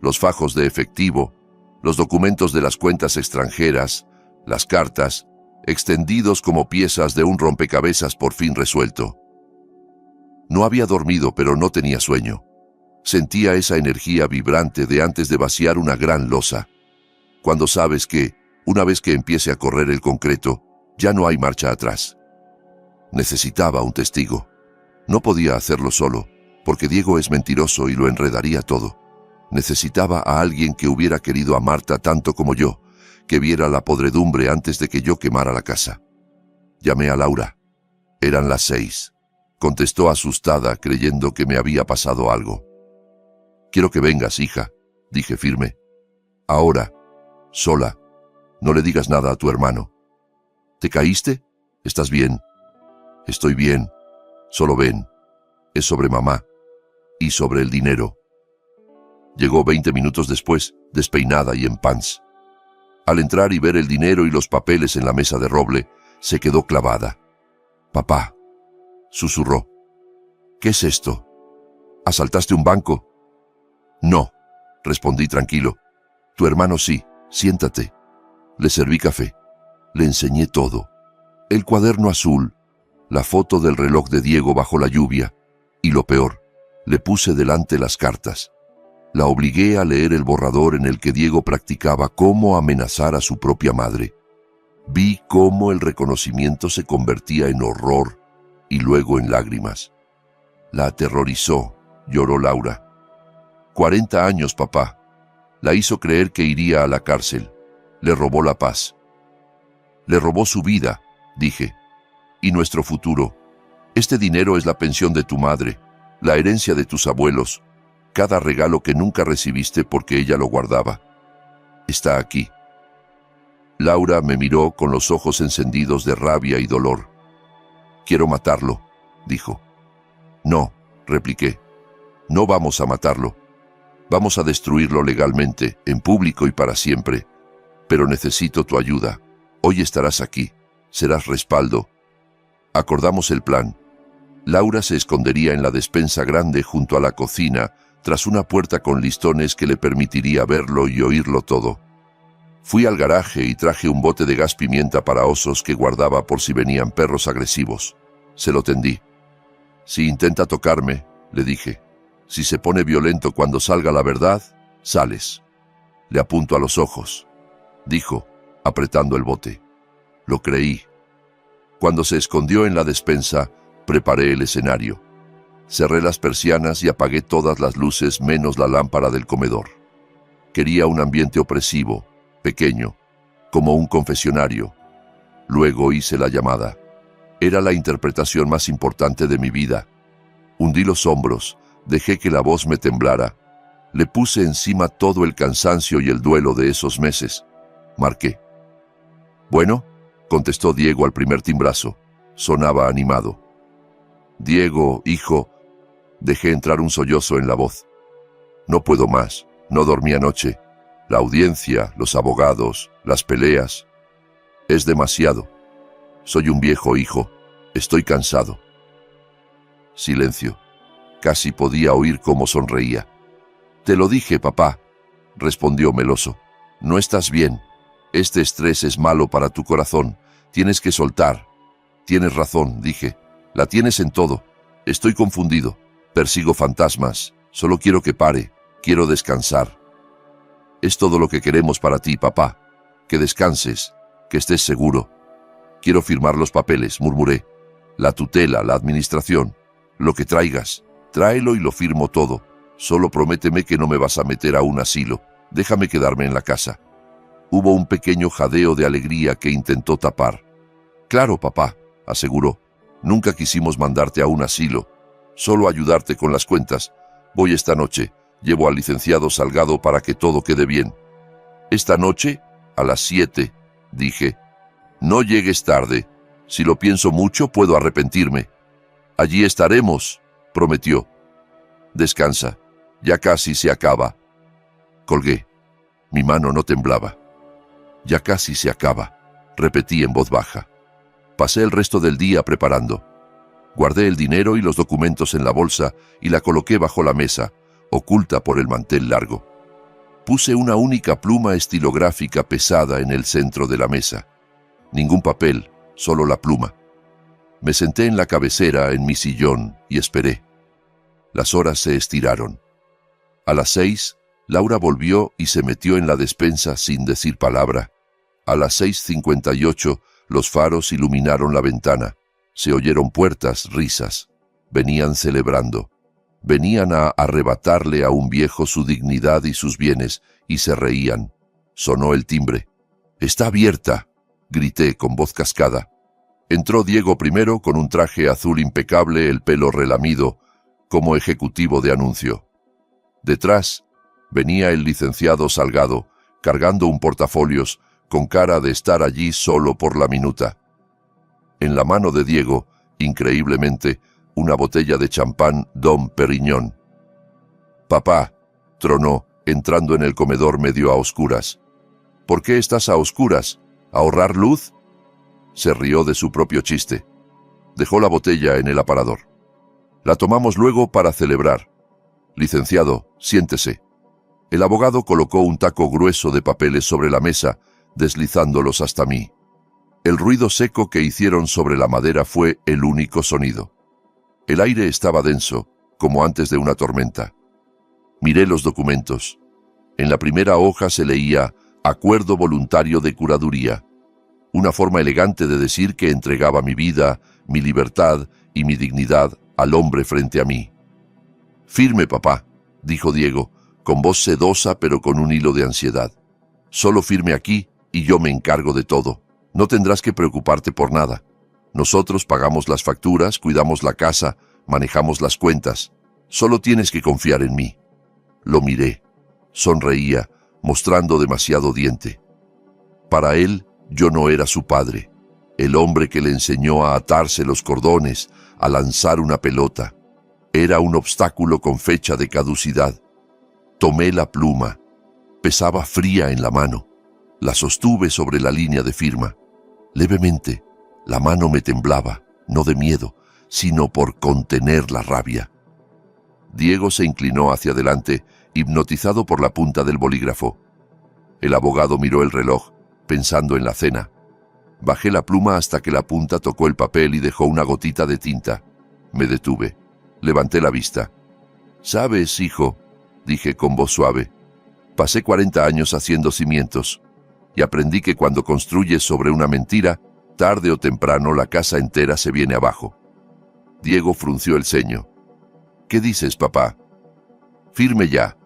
los fajos de efectivo, los documentos de las cuentas extranjeras, las cartas, extendidos como piezas de un rompecabezas por fin resuelto. No había dormido, pero no tenía sueño. Sentía esa energía vibrante de antes de vaciar una gran losa. Cuando sabes que, una vez que empiece a correr el concreto, ya no hay marcha atrás. Necesitaba un testigo. No podía hacerlo solo, porque Diego es mentiroso y lo enredaría todo. Necesitaba a alguien que hubiera querido a Marta tanto como yo, que viera la podredumbre antes de que yo quemara la casa. Llamé a Laura. Eran las 6. Contestó asustada, creyendo que me había pasado algo. «Quiero que vengas, hija», dije firme. «Ahora, sola. No le digas nada a tu hermano». «¿Te caíste? ¿Estás bien?» «Estoy bien. Solo ven. Es sobre mamá. Y sobre el dinero». Llegó 20 minutos después, despeinada y en pants. Al entrar y ver el dinero y los papeles en la mesa de roble, se quedó clavada. «Papá», susurró. «¿Qué es esto? ¿Asaltaste un banco?» «No», respondí tranquilo. «Tu hermano sí. Siéntate». Le serví café. Le enseñé todo. El cuaderno azul, la foto del reloj de Diego bajo la lluvia, y lo peor, le puse delante las cartas. La obligué a leer el borrador en el que Diego practicaba cómo amenazar a su propia madre. Vi cómo el reconocimiento se convertía en horror y luego en lágrimas. La aterrorizó, lloró Laura. 40 años, papá. La hizo creer que iría a la cárcel. Le robó la paz. Le robó su vida, dije. Y nuestro futuro. Este dinero es la pensión de tu madre, la herencia de tus abuelos, cada regalo que nunca recibiste porque ella lo guardaba. Está aquí». Laura me miró con los ojos encendidos de rabia y dolor. «Quiero matarlo», dijo. «No», repliqué. «No vamos a matarlo. Vamos a destruirlo legalmente, en público y para siempre. Pero necesito tu ayuda. Hoy estarás aquí. Serás respaldo». Acordamos el plan. Laura se escondería en la despensa grande junto a la cocina, tras una puerta con listones que le permitiría verlo y oírlo todo. Fui al garaje y traje un bote de gas pimienta para osos que guardaba por si venían perros agresivos. Se lo tendí. «Si intenta tocarme», le dije. «Si se pone violento cuando salga la verdad, sales». «Le apunto a los ojos», dijo, apretando el bote. Lo creí. Cuando se escondió en la despensa, preparé el escenario. Cerré las persianas y apagué todas las luces menos la lámpara del comedor. Quería un ambiente opresivo, pequeño, como un confesionario. Luego hice la llamada. Era la interpretación más importante de mi vida. Hundí los hombros, dejé que la voz me temblara. Le puse encima todo el cansancio y el duelo de esos meses. Marqué. «Bueno», contestó Diego al primer timbrazo. Sonaba animado. «Diego, hijo», dejé entrar un sollozo en la voz. «No puedo más. No dormí anoche. La audiencia, los abogados, las peleas. Es demasiado. Soy un viejo, hijo. Estoy cansado». Silencio. Casi podía oír cómo sonreía. «Te lo dije, papá», respondió meloso. «No estás bien. Este estrés es malo para tu corazón. Tienes que soltar. Tienes razón, dije. La tienes en todo. Estoy confundido. Persigo fantasmas. Solo quiero que pare. Quiero descansar. Es todo lo que queremos para ti, papá. Que descanses. Que estés seguro. Quiero firmar los papeles, murmuré. La tutela, la administración. Lo que traigas. Tráelo y lo firmo todo. Solo prométeme que no me vas a meter a un asilo. Déjame quedarme en la casa. Hubo un pequeño jadeo de alegría que intentó tapar. Claro, papá, aseguró. Nunca quisimos mandarte a un asilo. Solo ayudarte con las cuentas. Voy esta noche. Llevo al licenciado Salgado para que todo quede bien. ¿Esta noche? A las 7, dije. No llegues tarde. Si lo pienso mucho, puedo arrepentirme. Allí estaremos, prometió. Descansa. Ya casi se acaba. Colgué. Mi mano no temblaba. Ya casi se acaba, repetí en voz baja. Pasé el resto del día preparando. Guardé el dinero y los documentos en la bolsa y la coloqué bajo la mesa, oculta por el mantel largo. Puse una única pluma estilográfica pesada en el centro de la mesa. Ningún papel, solo la pluma. Me senté en la cabecera en mi sillón y esperé. Las horas se estiraron. A las 6, Laura volvió y se metió en la despensa sin decir palabra. A las 6:58, los faros iluminaron la ventana. Se oyeron puertas, risas. Venían celebrando. Venían a arrebatarle a un viejo su dignidad y sus bienes, y se reían. Sonó el timbre. «¡Está abierta!», grité con voz cascada. Entró Diego primero con un traje azul impecable, el pelo relamido, como ejecutivo de anuncio. Detrás venía el licenciado Salgado, cargando un portafolios, con cara de estar allí solo por la minuta. En la mano de Diego, increíblemente, una botella de champán Dom Perignon. «Papá», tronó, entrando en el comedor medio a oscuras. «¿Por qué estás a oscuras? ¿Ahorrar luz?». Se rió de su propio chiste. Dejó la botella en el aparador. «La tomamos luego para celebrar. Licenciado, siéntese». El abogado colocó un taco grueso de papeles sobre la mesa, deslizándolos hasta mí. El ruido seco que hicieron sobre la madera fue el único sonido. El aire estaba denso, como antes de una tormenta. Miré los documentos. En la primera hoja se leía «Acuerdo voluntario de curaduría», una forma elegante de decir que entregaba mi vida, mi libertad y mi dignidad al hombre frente a mí. «Firme, papá», dijo Diego, con voz sedosa pero con un hilo de ansiedad. «Solo firme aquí y yo me encargo de todo. No tendrás que preocuparte por nada. Nosotros pagamos las facturas, cuidamos la casa, manejamos las cuentas. Solo tienes que confiar en mí». Lo miré. Sonreía, mostrando demasiado diente. Para él, yo no era su padre, el hombre que le enseñó a atarse los cordones, a lanzar una pelota. Era un obstáculo con fecha de caducidad. Tomé la pluma. Pesaba fría en la mano. La sostuve sobre la línea de firma. Levemente, la mano me temblaba, no de miedo, sino por contener la rabia. Diego se inclinó hacia adelante, hipnotizado por la punta del bolígrafo. El abogado miró el reloj, pensando en la cena. Bajé la pluma hasta que la punta tocó el papel y dejó una gotita de tinta. Me detuve. Levanté la vista. «Sabes, hijo», dije con voz suave, «pasé 40 años haciendo cimientos y aprendí que cuando construyes sobre una mentira, tarde o temprano la casa entera se viene abajo». Diego frunció el ceño. «¿Qué dices, papá?» «Firme ya».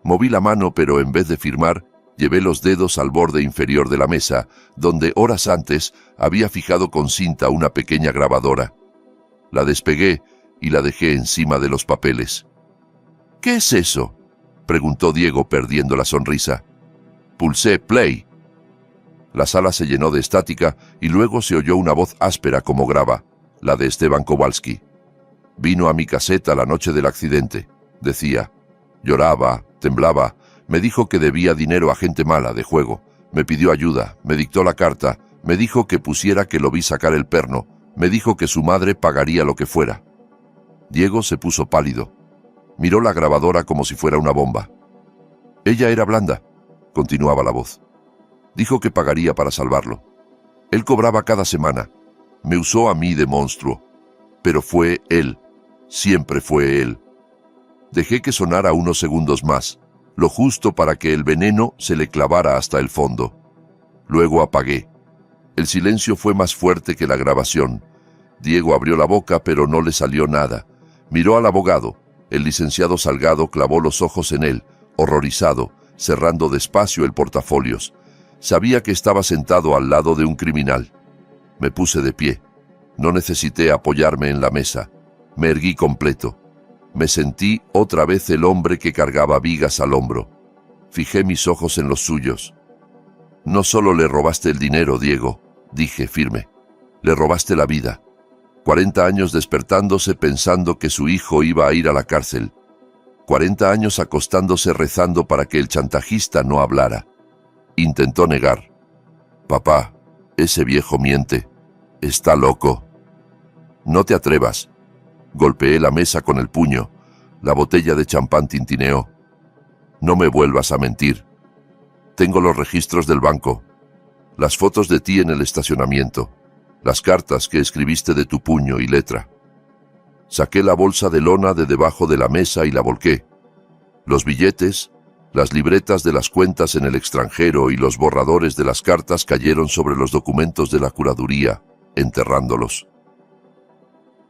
Moví la mano, pero en vez de firmar, llevé los dedos al borde inferior de la mesa, donde horas antes había fijado con cinta una pequeña grabadora. La despegué y la dejé encima de los papeles. «¿Qué es eso?», preguntó Diego, perdiendo la sonrisa. Pulsé play. La sala se llenó de estática y luego se oyó una voz áspera como grava, la de Esteban Kowalski. «Vino a mi caseta la noche del accidente», decía. Lloraba, temblaba, me dijo que debía dinero a gente mala de juego, me pidió ayuda, me dictó la carta, me dijo que pusiera que lo vi sacar el perno, me dijo que su madre pagaría lo que fuera». Diego se puso pálido. Miró la grabadora como si fuera una bomba. «Ella era blanda», continuaba la voz. «Dijo que pagaría para salvarlo. Él cobraba cada semana. Me usó a mí de monstruo. Pero fue él. Siempre fue él. Dejé que sonara unos segundos más, lo justo para que el veneno se le clavara hasta el fondo. Luego apagué. El silencio fue más fuerte que la grabación. Diego abrió la boca, pero no le salió nada. Miró al abogado. El licenciado Salgado clavó los ojos en él, horrorizado, cerrando despacio el portafolios. Sabía que estaba sentado al lado de un criminal. Me puse de pie. No necesité apoyarme en la mesa. Me erguí completo. Me sentí otra vez el hombre que cargaba vigas al hombro. Fijé mis ojos en los suyos. No solo le robaste el dinero, Diego, dije firme. Le robaste la vida. 40 años despertándose pensando que su hijo iba a ir a la cárcel. 40 años acostándose rezando para que el chantajista no hablara. Intentó negar. Papá, ese viejo miente. Está loco. No te atrevas. Golpeé la mesa con el puño. La botella de champán tintineó. No me vuelvas a mentir. Tengo los registros del banco. Las fotos de ti en el estacionamiento. Las cartas que escribiste de tu puño y letra. Saqué la bolsa de lona de debajo de la mesa y la volqué. Los billetes, las libretas de las cuentas en el extranjero y los borradores de las cartas cayeron sobre los documentos de la curaduría, enterrándolos.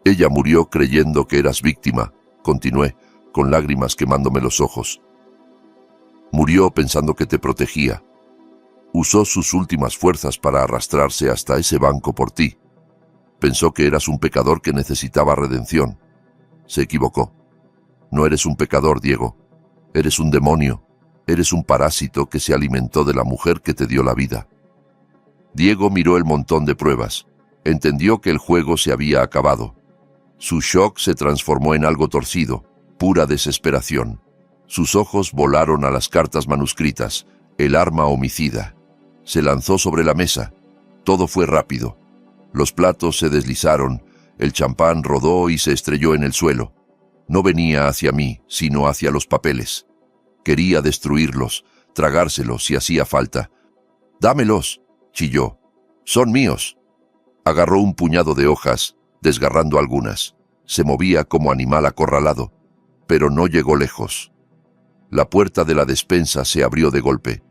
Ella murió creyendo que eras víctima, continué, con lágrimas quemándome los ojos. Murió pensando que te protegía. Usó sus últimas fuerzas para arrastrarse hasta ese banco por ti. Pensó que eras un pecador que necesitaba redención. Se equivocó. No eres un pecador, Diego. Eres un demonio. Eres un parásito que se alimentó de la mujer que te dio la vida. Diego miró el montón de pruebas. Entendió que el juego se había acabado. Su shock se transformó en algo torcido, pura desesperación. Sus ojos volaron a las cartas manuscritas, el arma homicida. Se lanzó sobre la mesa. Todo fue rápido. Los platos se deslizaron, el champán rodó y se estrelló en el suelo. No venía hacia mí, sino hacia los papeles. Quería destruirlos, tragárselos si hacía falta. «¡Dámelos!», chilló. «¡Son míos!». Agarró un puñado de hojas, desgarrando algunas. Se movía como animal acorralado, pero no llegó lejos. La puerta de la despensa se abrió de golpe.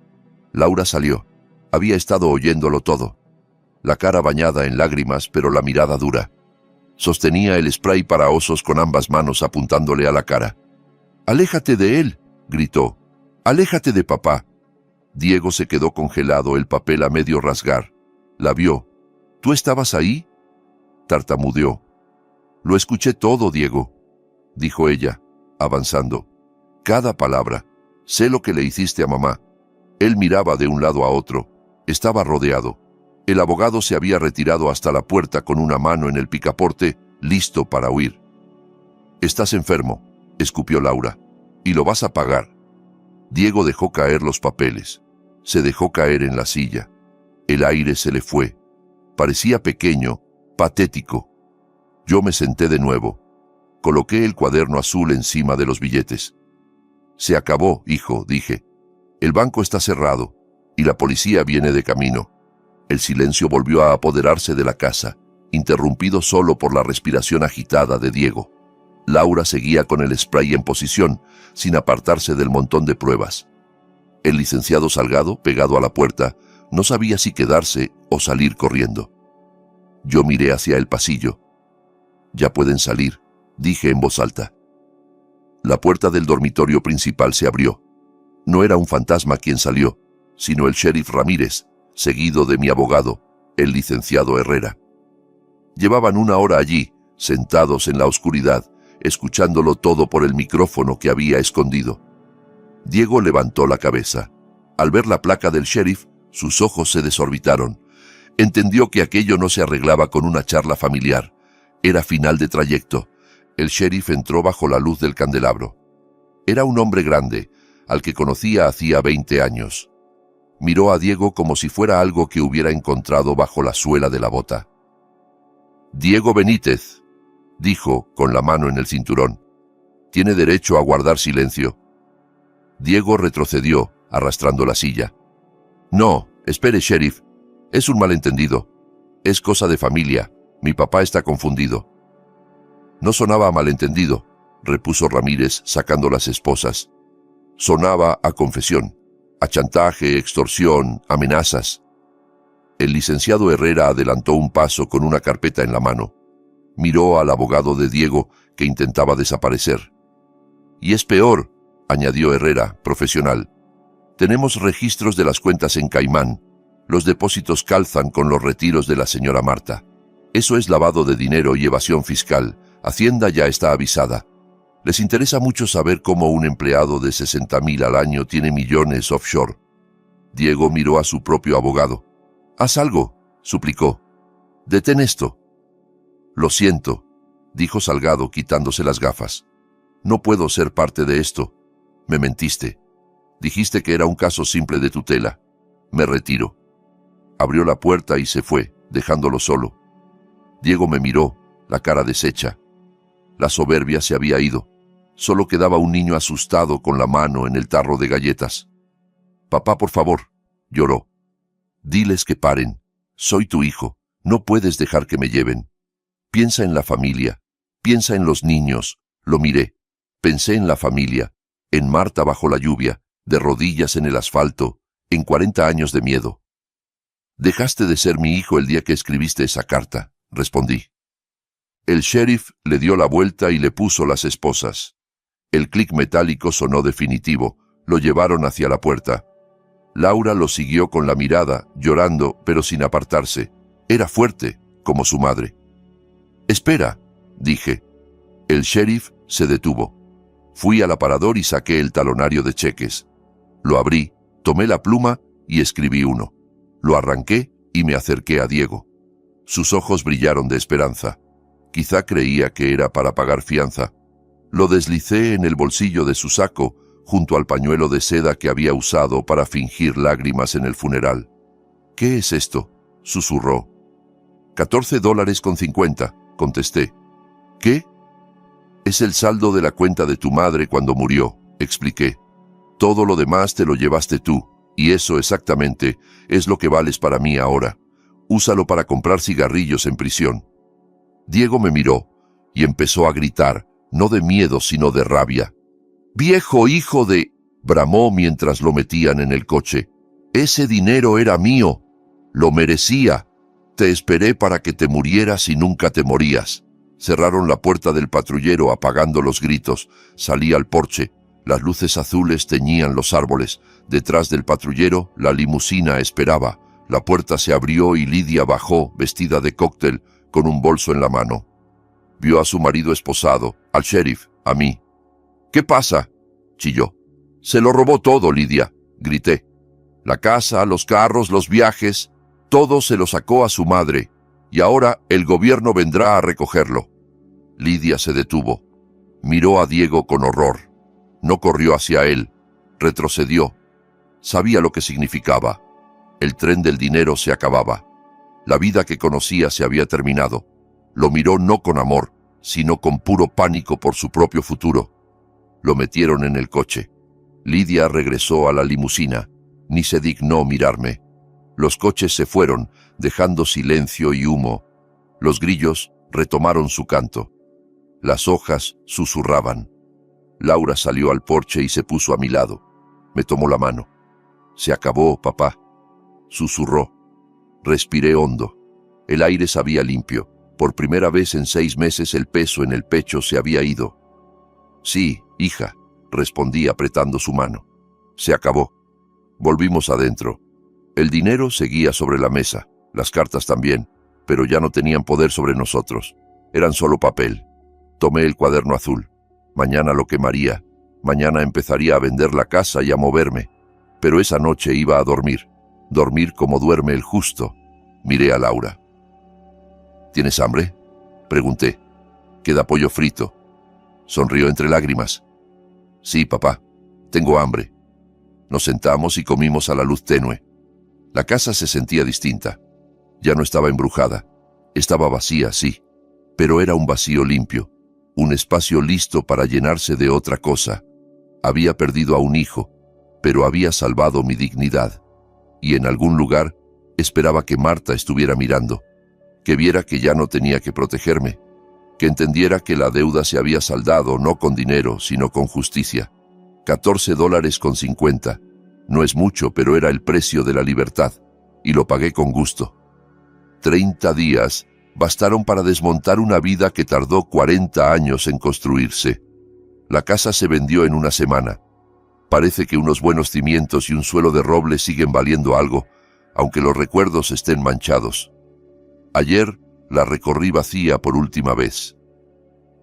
Laura salió. Había estado oyéndolo todo. La cara bañada en lágrimas, pero la mirada dura. Sostenía el spray para osos con ambas manos apuntándole a la cara. «¡Aléjate de él!», gritó. «¡Aléjate de papá!». Diego se quedó congelado, el papel a medio rasgar. La vio. «¿Tú estabas ahí?», tartamudeó. «Lo escuché todo, Diego», dijo ella, avanzando. «Cada palabra. Sé lo que le hiciste a mamá». Él miraba de un lado a otro. Estaba rodeado. El abogado se había retirado hasta la puerta con una mano en el picaporte, listo para huir. «Estás enfermo», escupió Laura, «y lo vas a pagar». Diego dejó caer los papeles. Se dejó caer en la silla. El aire se le fue. Parecía pequeño, patético. Yo me senté de nuevo. Coloqué el cuaderno azul encima de los billetes. «Se acabó, hijo», dije. «El banco está cerrado y la policía viene de camino». El silencio volvió a apoderarse de la casa, interrumpido solo por la respiración agitada de Diego. Laura seguía con el spray en posición, sin apartarse del montón de pruebas. El licenciado Salgado, pegado a la puerta, no sabía si quedarse o salir corriendo. Yo miré hacia el pasillo. «Ya pueden salir», dije en voz alta. La puerta del dormitorio principal se abrió. No era un fantasma quien salió, sino el sheriff Ramírez, seguido de mi abogado, el licenciado Herrera. Llevaban 1 hora allí, sentados en la oscuridad, escuchándolo todo por el micrófono que había escondido. Diego levantó la cabeza. Al ver la placa del sheriff, sus ojos se desorbitaron. Entendió que aquello no se arreglaba con una charla familiar. Era final de trayecto. El sheriff entró bajo la luz del candelabro. Era un hombre grande, al que conocía hacía 20 años. Miró a Diego como si fuera algo que hubiera encontrado bajo la suela de la bota. «Diego Benítez», dijo, con la mano en el cinturón. «Tiene derecho a guardar silencio». Diego retrocedió, arrastrando la silla. «No, espere, sheriff. Es un malentendido. Es cosa de familia. Mi papá está confundido. No sonaba a malentendido, repuso Ramírez sacando las esposas. Sonaba a confesión, a chantaje, extorsión, amenazas. El licenciado Herrera adelantó un paso con una carpeta en la mano. Miró al abogado de Diego, que intentaba desaparecer. Y es peor, añadió Herrera, profesional. Tenemos registros de las cuentas en Caimán. Los depósitos calzan con los retiros de la señora Marta. Eso es lavado de dinero y evasión fiscal. Hacienda ya está avisada. Les interesa mucho saber cómo un empleado de 60.000 al año tiene millones offshore. Diego miró a su propio abogado. «Haz algo», suplicó. «Detén esto». «Lo siento», dijo Salgado quitándose las gafas. «No puedo ser parte de esto. Me mentiste. Dijiste que era un caso simple de tutela. Me retiro». Abrió la puerta y se fue, dejándolo solo. Diego me miró, la cara deshecha. La soberbia se había ido. Solo quedaba un niño asustado con la mano en el tarro de galletas. «Papá, por favor», lloró. «Diles que paren. Soy tu hijo. No puedes dejar que me lleven. Piensa en la familia. Piensa en los niños». Lo miré. Pensé en la familia, en Marta bajo la lluvia, de rodillas en el asfalto, en 40 años de miedo. «Dejaste de ser mi hijo el día que escribiste esa carta», respondí. El sheriff le dio la vuelta y le puso las esposas. El clic metálico sonó definitivo. Lo llevaron hacia la puerta. Laura lo siguió con la mirada, llorando, pero sin apartarse. Era fuerte, como su madre. «Espera», dije. El sheriff se detuvo. Fui al aparador y saqué el talonario de cheques. Lo abrí, tomé la pluma y escribí uno. Lo arranqué y me acerqué a Diego. Sus ojos brillaron de esperanza. Quizá creía que era para pagar fianza. Lo deslicé en el bolsillo de su saco, junto al pañuelo de seda que había usado para fingir lágrimas en el funeral. «¿Qué es esto?», susurró. $14.50, contesté. «¿Qué?». «Es el saldo de la cuenta de tu madre cuando murió», expliqué. «Todo lo demás te lo llevaste tú, y eso exactamente es lo que vales para mí ahora. Úsalo para comprar cigarrillos en prisión». Diego me miró y empezó a gritar, no de miedo sino de rabia. «¡Viejo hijo de...!», bramó mientras lo metían en el coche. «Ese dinero era mío. Lo merecía. Te esperé para que te murieras y nunca te morías». Cerraron la puerta del patrullero apagando los gritos. Salí al porche. Las luces azules teñían los árboles. Detrás del patrullero, la limusina esperaba. La puerta se abrió y Lidia bajó, vestida de cóctel, con un bolso en la mano. Vio a su marido esposado, al sheriff, a mí. «¿Qué pasa?», chilló. «Se lo robó todo, Lidia», grité. «La casa, los carros, los viajes, todo se lo sacó a su madre. Y ahora el gobierno vendrá a recogerlo». Lidia se detuvo. Miró a Diego con horror. No corrió hacia él. Retrocedió. Sabía lo que significaba. El tren del dinero se acababa. La vida que conocía se había terminado. Lo miró no con amor, sino con puro pánico por su propio futuro. Lo metieron en el coche. Lidia regresó a la limusina. Ni se dignó mirarme. Los coches se fueron, dejando silencio y humo. Los grillos retomaron su canto. Las hojas susurraban. Laura salió al porche y se puso a mi lado. Me tomó la mano. «Se acabó, papá», susurró. Respiré hondo. El aire sabía limpio. Por primera vez en 6 meses el peso en el pecho se había ido. «Sí, hija», respondí apretando su mano. «Se acabó». Volvimos adentro. El dinero seguía sobre la mesa, las cartas también, pero ya no tenían poder sobre nosotros. Eran solo papel. Tomé el cuaderno azul. Mañana lo quemaría. Mañana empezaría a vender la casa y a moverme. Pero esa noche iba a dormir. Dormir como duerme el justo. Miré a Laura. «¿Tienes hambre?», pregunté. «Queda pollo frito». Sonrió entre lágrimas. «Sí, papá, tengo hambre». Nos sentamos y comimos a la luz tenue. La casa se sentía distinta. Ya no estaba embrujada. Estaba vacía, sí, pero era un vacío limpio, un espacio listo para llenarse de otra cosa. Había perdido a un hijo, pero había salvado mi dignidad. Y en algún lugar esperaba que Marta estuviera mirando. que viera que ya no tenía que protegerme, que entendiera que la deuda se había saldado no con dinero, sino con justicia. $14.50. No es mucho, pero era el precio de la libertad, y lo pagué con gusto. 30 días bastaron para desmontar una vida que tardó 40 años en construirse. La casa se vendió en una semana. Parece que unos buenos cimientos y un suelo de roble siguen valiendo algo, aunque los recuerdos estén manchados. Ayer la recorrí vacía por última vez.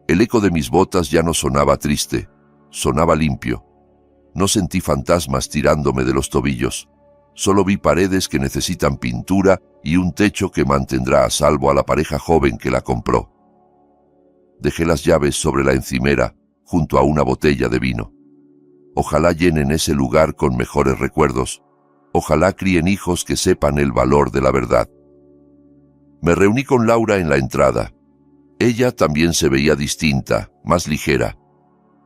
El eco de mis botas ya no sonaba triste, sonaba limpio. No sentí fantasmas tirándome de los tobillos. Solo vi paredes que necesitan pintura y un techo que mantendrá a salvo a la pareja joven que la compró. Dejé las llaves sobre la encimera, junto a una botella de vino. Ojalá llenen ese lugar con mejores recuerdos. Ojalá críen hijos que sepan el valor de la verdad. Me reuní con Laura en la entrada. Ella también se veía distinta, más ligera.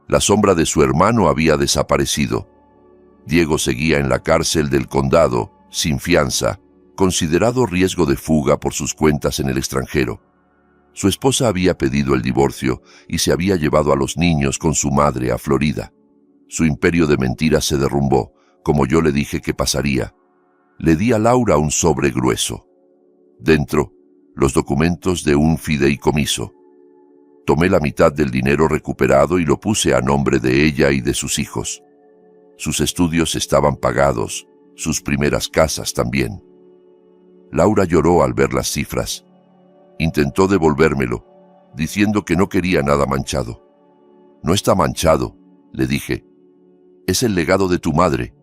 La sombra de su hermano había desaparecido. Diego seguía en la cárcel del condado, sin fianza, considerado riesgo de fuga por sus cuentas en el extranjero. Su esposa había pedido el divorcio y se había llevado a los niños con su madre a Florida. Su imperio de mentiras se derrumbó, como yo le dije que pasaría. Le di a Laura un sobre grueso. Dentro, los documentos de un fideicomiso. Tomé la mitad del dinero recuperado y lo puse a nombre de ella y de sus hijos. Sus estudios estaban pagados, sus primeras casas también. Laura lloró al ver las cifras. Intentó devolvérmelo, diciendo que no quería nada manchado. No está manchado, le dije. Es el legado de tu madre.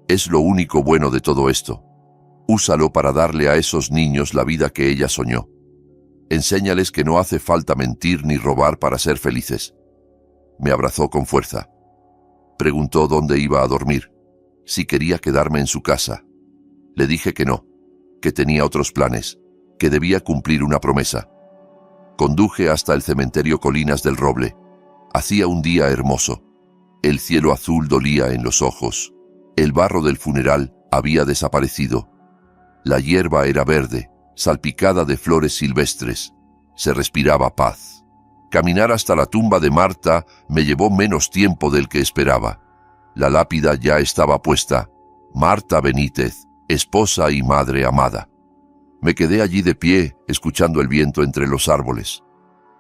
Es lo único bueno de todo esto. Úsalo para darle a esos niños la vida que ella soñó. Enséñales que no hace falta mentir ni robar para ser felices. Me abrazó con fuerza. Preguntó dónde iba a dormir, si quería quedarme en su casa. Le dije que no, que tenía otros planes, que debía cumplir una promesa. Conduje hasta el cementerio Colinas del Roble. Hacía un día hermoso. El cielo azul dolía en los ojos. El barro del funeral había desaparecido. La hierba era verde, salpicada de flores silvestres. Se respiraba paz. Caminar hasta la tumba de Marta me llevó menos tiempo del que esperaba. La lápida ya estaba puesta. Marta Benítez, esposa y madre amada. Me quedé allí de pie, escuchando el viento entre los árboles.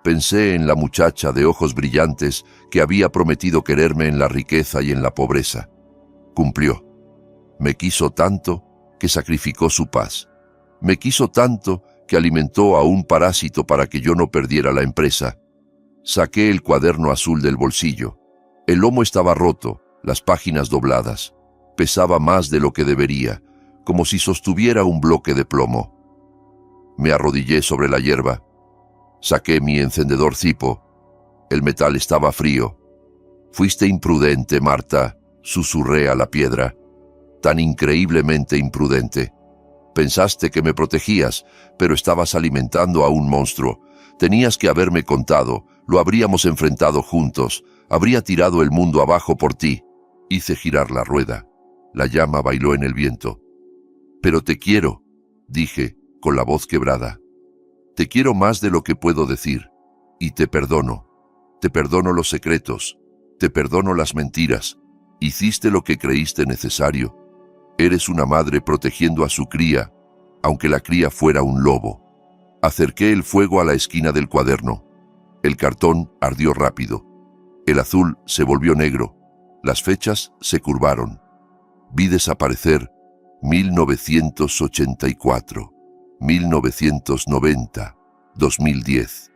Pensé en la muchacha de ojos brillantes que había prometido quererme en la riqueza y en la pobreza. Cumplió. Me quiso tanto que sacrificó su paz. Me quiso tanto que alimentó a un parásito para que yo no perdiera la empresa. Saqué el cuaderno azul del bolsillo. El lomo estaba roto, las páginas dobladas. Pesaba más de lo que debería, como si sostuviera un bloque de plomo. Me arrodillé sobre la hierba. Saqué mi encendedor cipo. El metal estaba frío. Fuiste imprudente, Marta, susurré a la piedra. Tan increíblemente imprudente. Pensaste que me protegías, pero estabas alimentando a un monstruo. Tenías que haberme contado, lo habríamos enfrentado juntos, habría tirado el mundo abajo por ti. Hice girar la rueda. La llama bailó en el viento. Pero te quiero, dije, con la voz quebrada. Te quiero más de lo que puedo decir, y te perdono. Te perdono los secretos, te perdono las mentiras. Hiciste lo que creíste necesario. Eres una madre protegiendo a su cría, aunque la cría fuera un lobo. Acerqué el fuego a la esquina del cuaderno. El cartón ardió rápido. El azul se volvió negro. Las fechas se curvaron. Vi desaparecer 1984, 1990, 2010.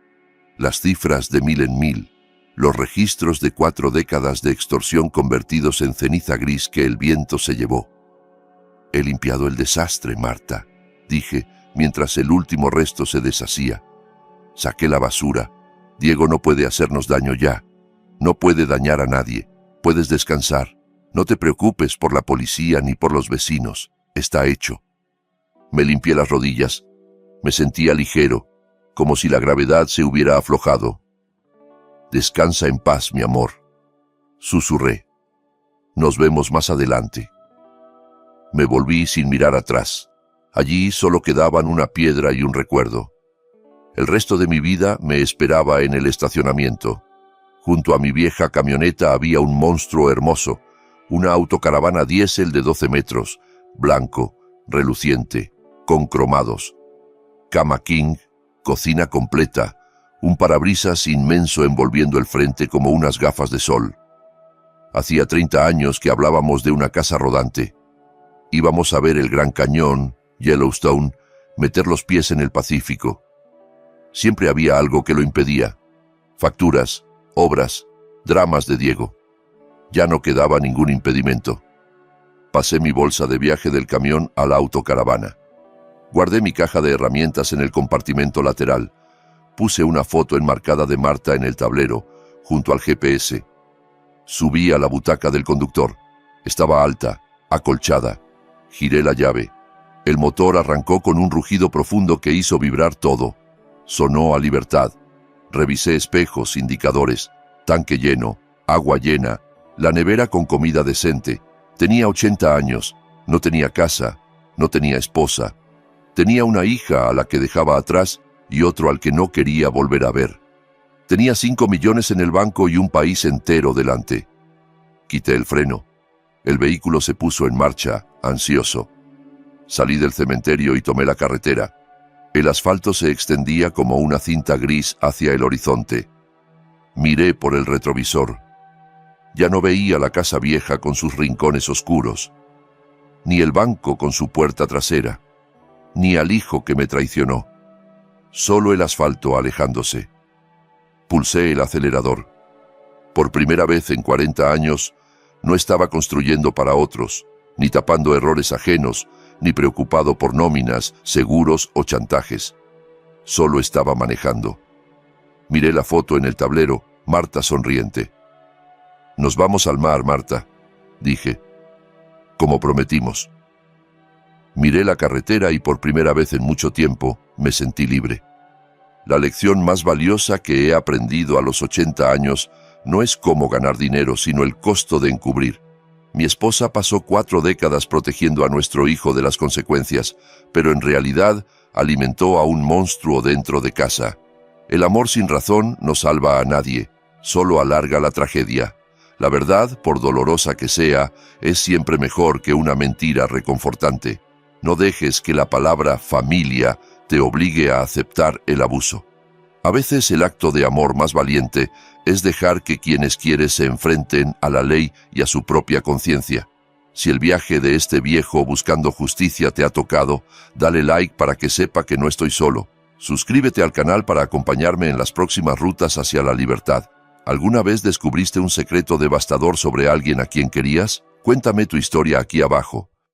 Las cifras de 1000 en 1000. Los registros de 4 décadas de extorsión convertidos en ceniza gris que el viento se llevó. He limpiado el desastre, Marta, dije, mientras el último resto se deshacía. Saqué la basura. Diego no puede hacernos daño ya. No puede dañar a nadie. Puedes descansar. No te preocupes por la policía ni por los vecinos. Está hecho. Me limpié las rodillas. Me sentía ligero, como si la gravedad se hubiera aflojado. Descansa en paz, mi amor. Susurré. Nos vemos más adelante. Me volví sin mirar atrás. Allí solo quedaban una piedra y un recuerdo. El resto de mi vida me esperaba en el estacionamiento. Junto a mi vieja camioneta había un monstruo hermoso, una autocaravana diésel de 12 metros, blanco, reluciente, con cromados. Cama king, cocina completa, un parabrisas inmenso envolviendo el frente como unas gafas de sol. Hacía 30 años que hablábamos de una casa rodante. Íbamos a ver el Gran Cañón, Yellowstone, meter los pies en el Pacífico. Siempre había algo que lo impedía. Facturas, obras, dramas de Diego. Ya no quedaba ningún impedimento. Pasé mi bolsa de viaje del camión a la autocaravana. Guardé mi caja de herramientas en el compartimento lateral. Puse una foto enmarcada de Marta en el tablero, junto al GPS. Subí a la butaca del conductor. Estaba alta, acolchada. Giré la llave. El motor arrancó con un rugido profundo que hizo vibrar todo. Sonó a libertad. Revisé espejos, indicadores, tanque lleno, agua llena, la nevera con comida decente. Tenía 80 años, no tenía casa, no tenía esposa. Tenía una hija a la que dejaba atrás y otro al que no quería volver a ver. Tenía 5 millones en el banco y un país entero delante. Quité el freno. El vehículo se puso en marcha, ansioso. Salí del cementerio y tomé la carretera. El asfalto se extendía como una cinta gris hacia el horizonte. Miré por el retrovisor. Ya no veía la casa vieja con sus rincones oscuros, ni el banco con su puerta trasera, ni al hijo que me traicionó. Solo el asfalto alejándose. Pulsé el acelerador. Por primera vez en 40 años, no estaba construyendo para otros, ni tapando errores ajenos, ni preocupado por nóminas, seguros o chantajes. Solo estaba manejando. Miré la foto en el tablero, Marta sonriente. «Nos vamos al mar, Marta», dije, como prometimos. Miré la carretera y por primera vez en mucho tiempo me sentí libre. La lección más valiosa que he aprendido a los 80 años no es cómo ganar dinero, sino el costo de encubrir. Mi esposa pasó 4 décadas protegiendo a nuestro hijo de las consecuencias, pero en realidad alimentó a un monstruo dentro de casa. El amor sin razón no salva a nadie, solo alarga la tragedia. La verdad, por dolorosa que sea, es siempre mejor que una mentira reconfortante. No dejes que la palabra familia te obligue a aceptar el abuso. A veces el acto de amor más valiente es dejar que quienes quieres se enfrenten a la ley y a su propia conciencia. Si el viaje de este viejo buscando justicia te ha tocado, dale like para que sepa que no estoy solo. Suscríbete al canal para acompañarme en las próximas rutas hacia la libertad. ¿Alguna vez descubriste un secreto devastador sobre alguien a quien querías? Cuéntame tu historia aquí abajo.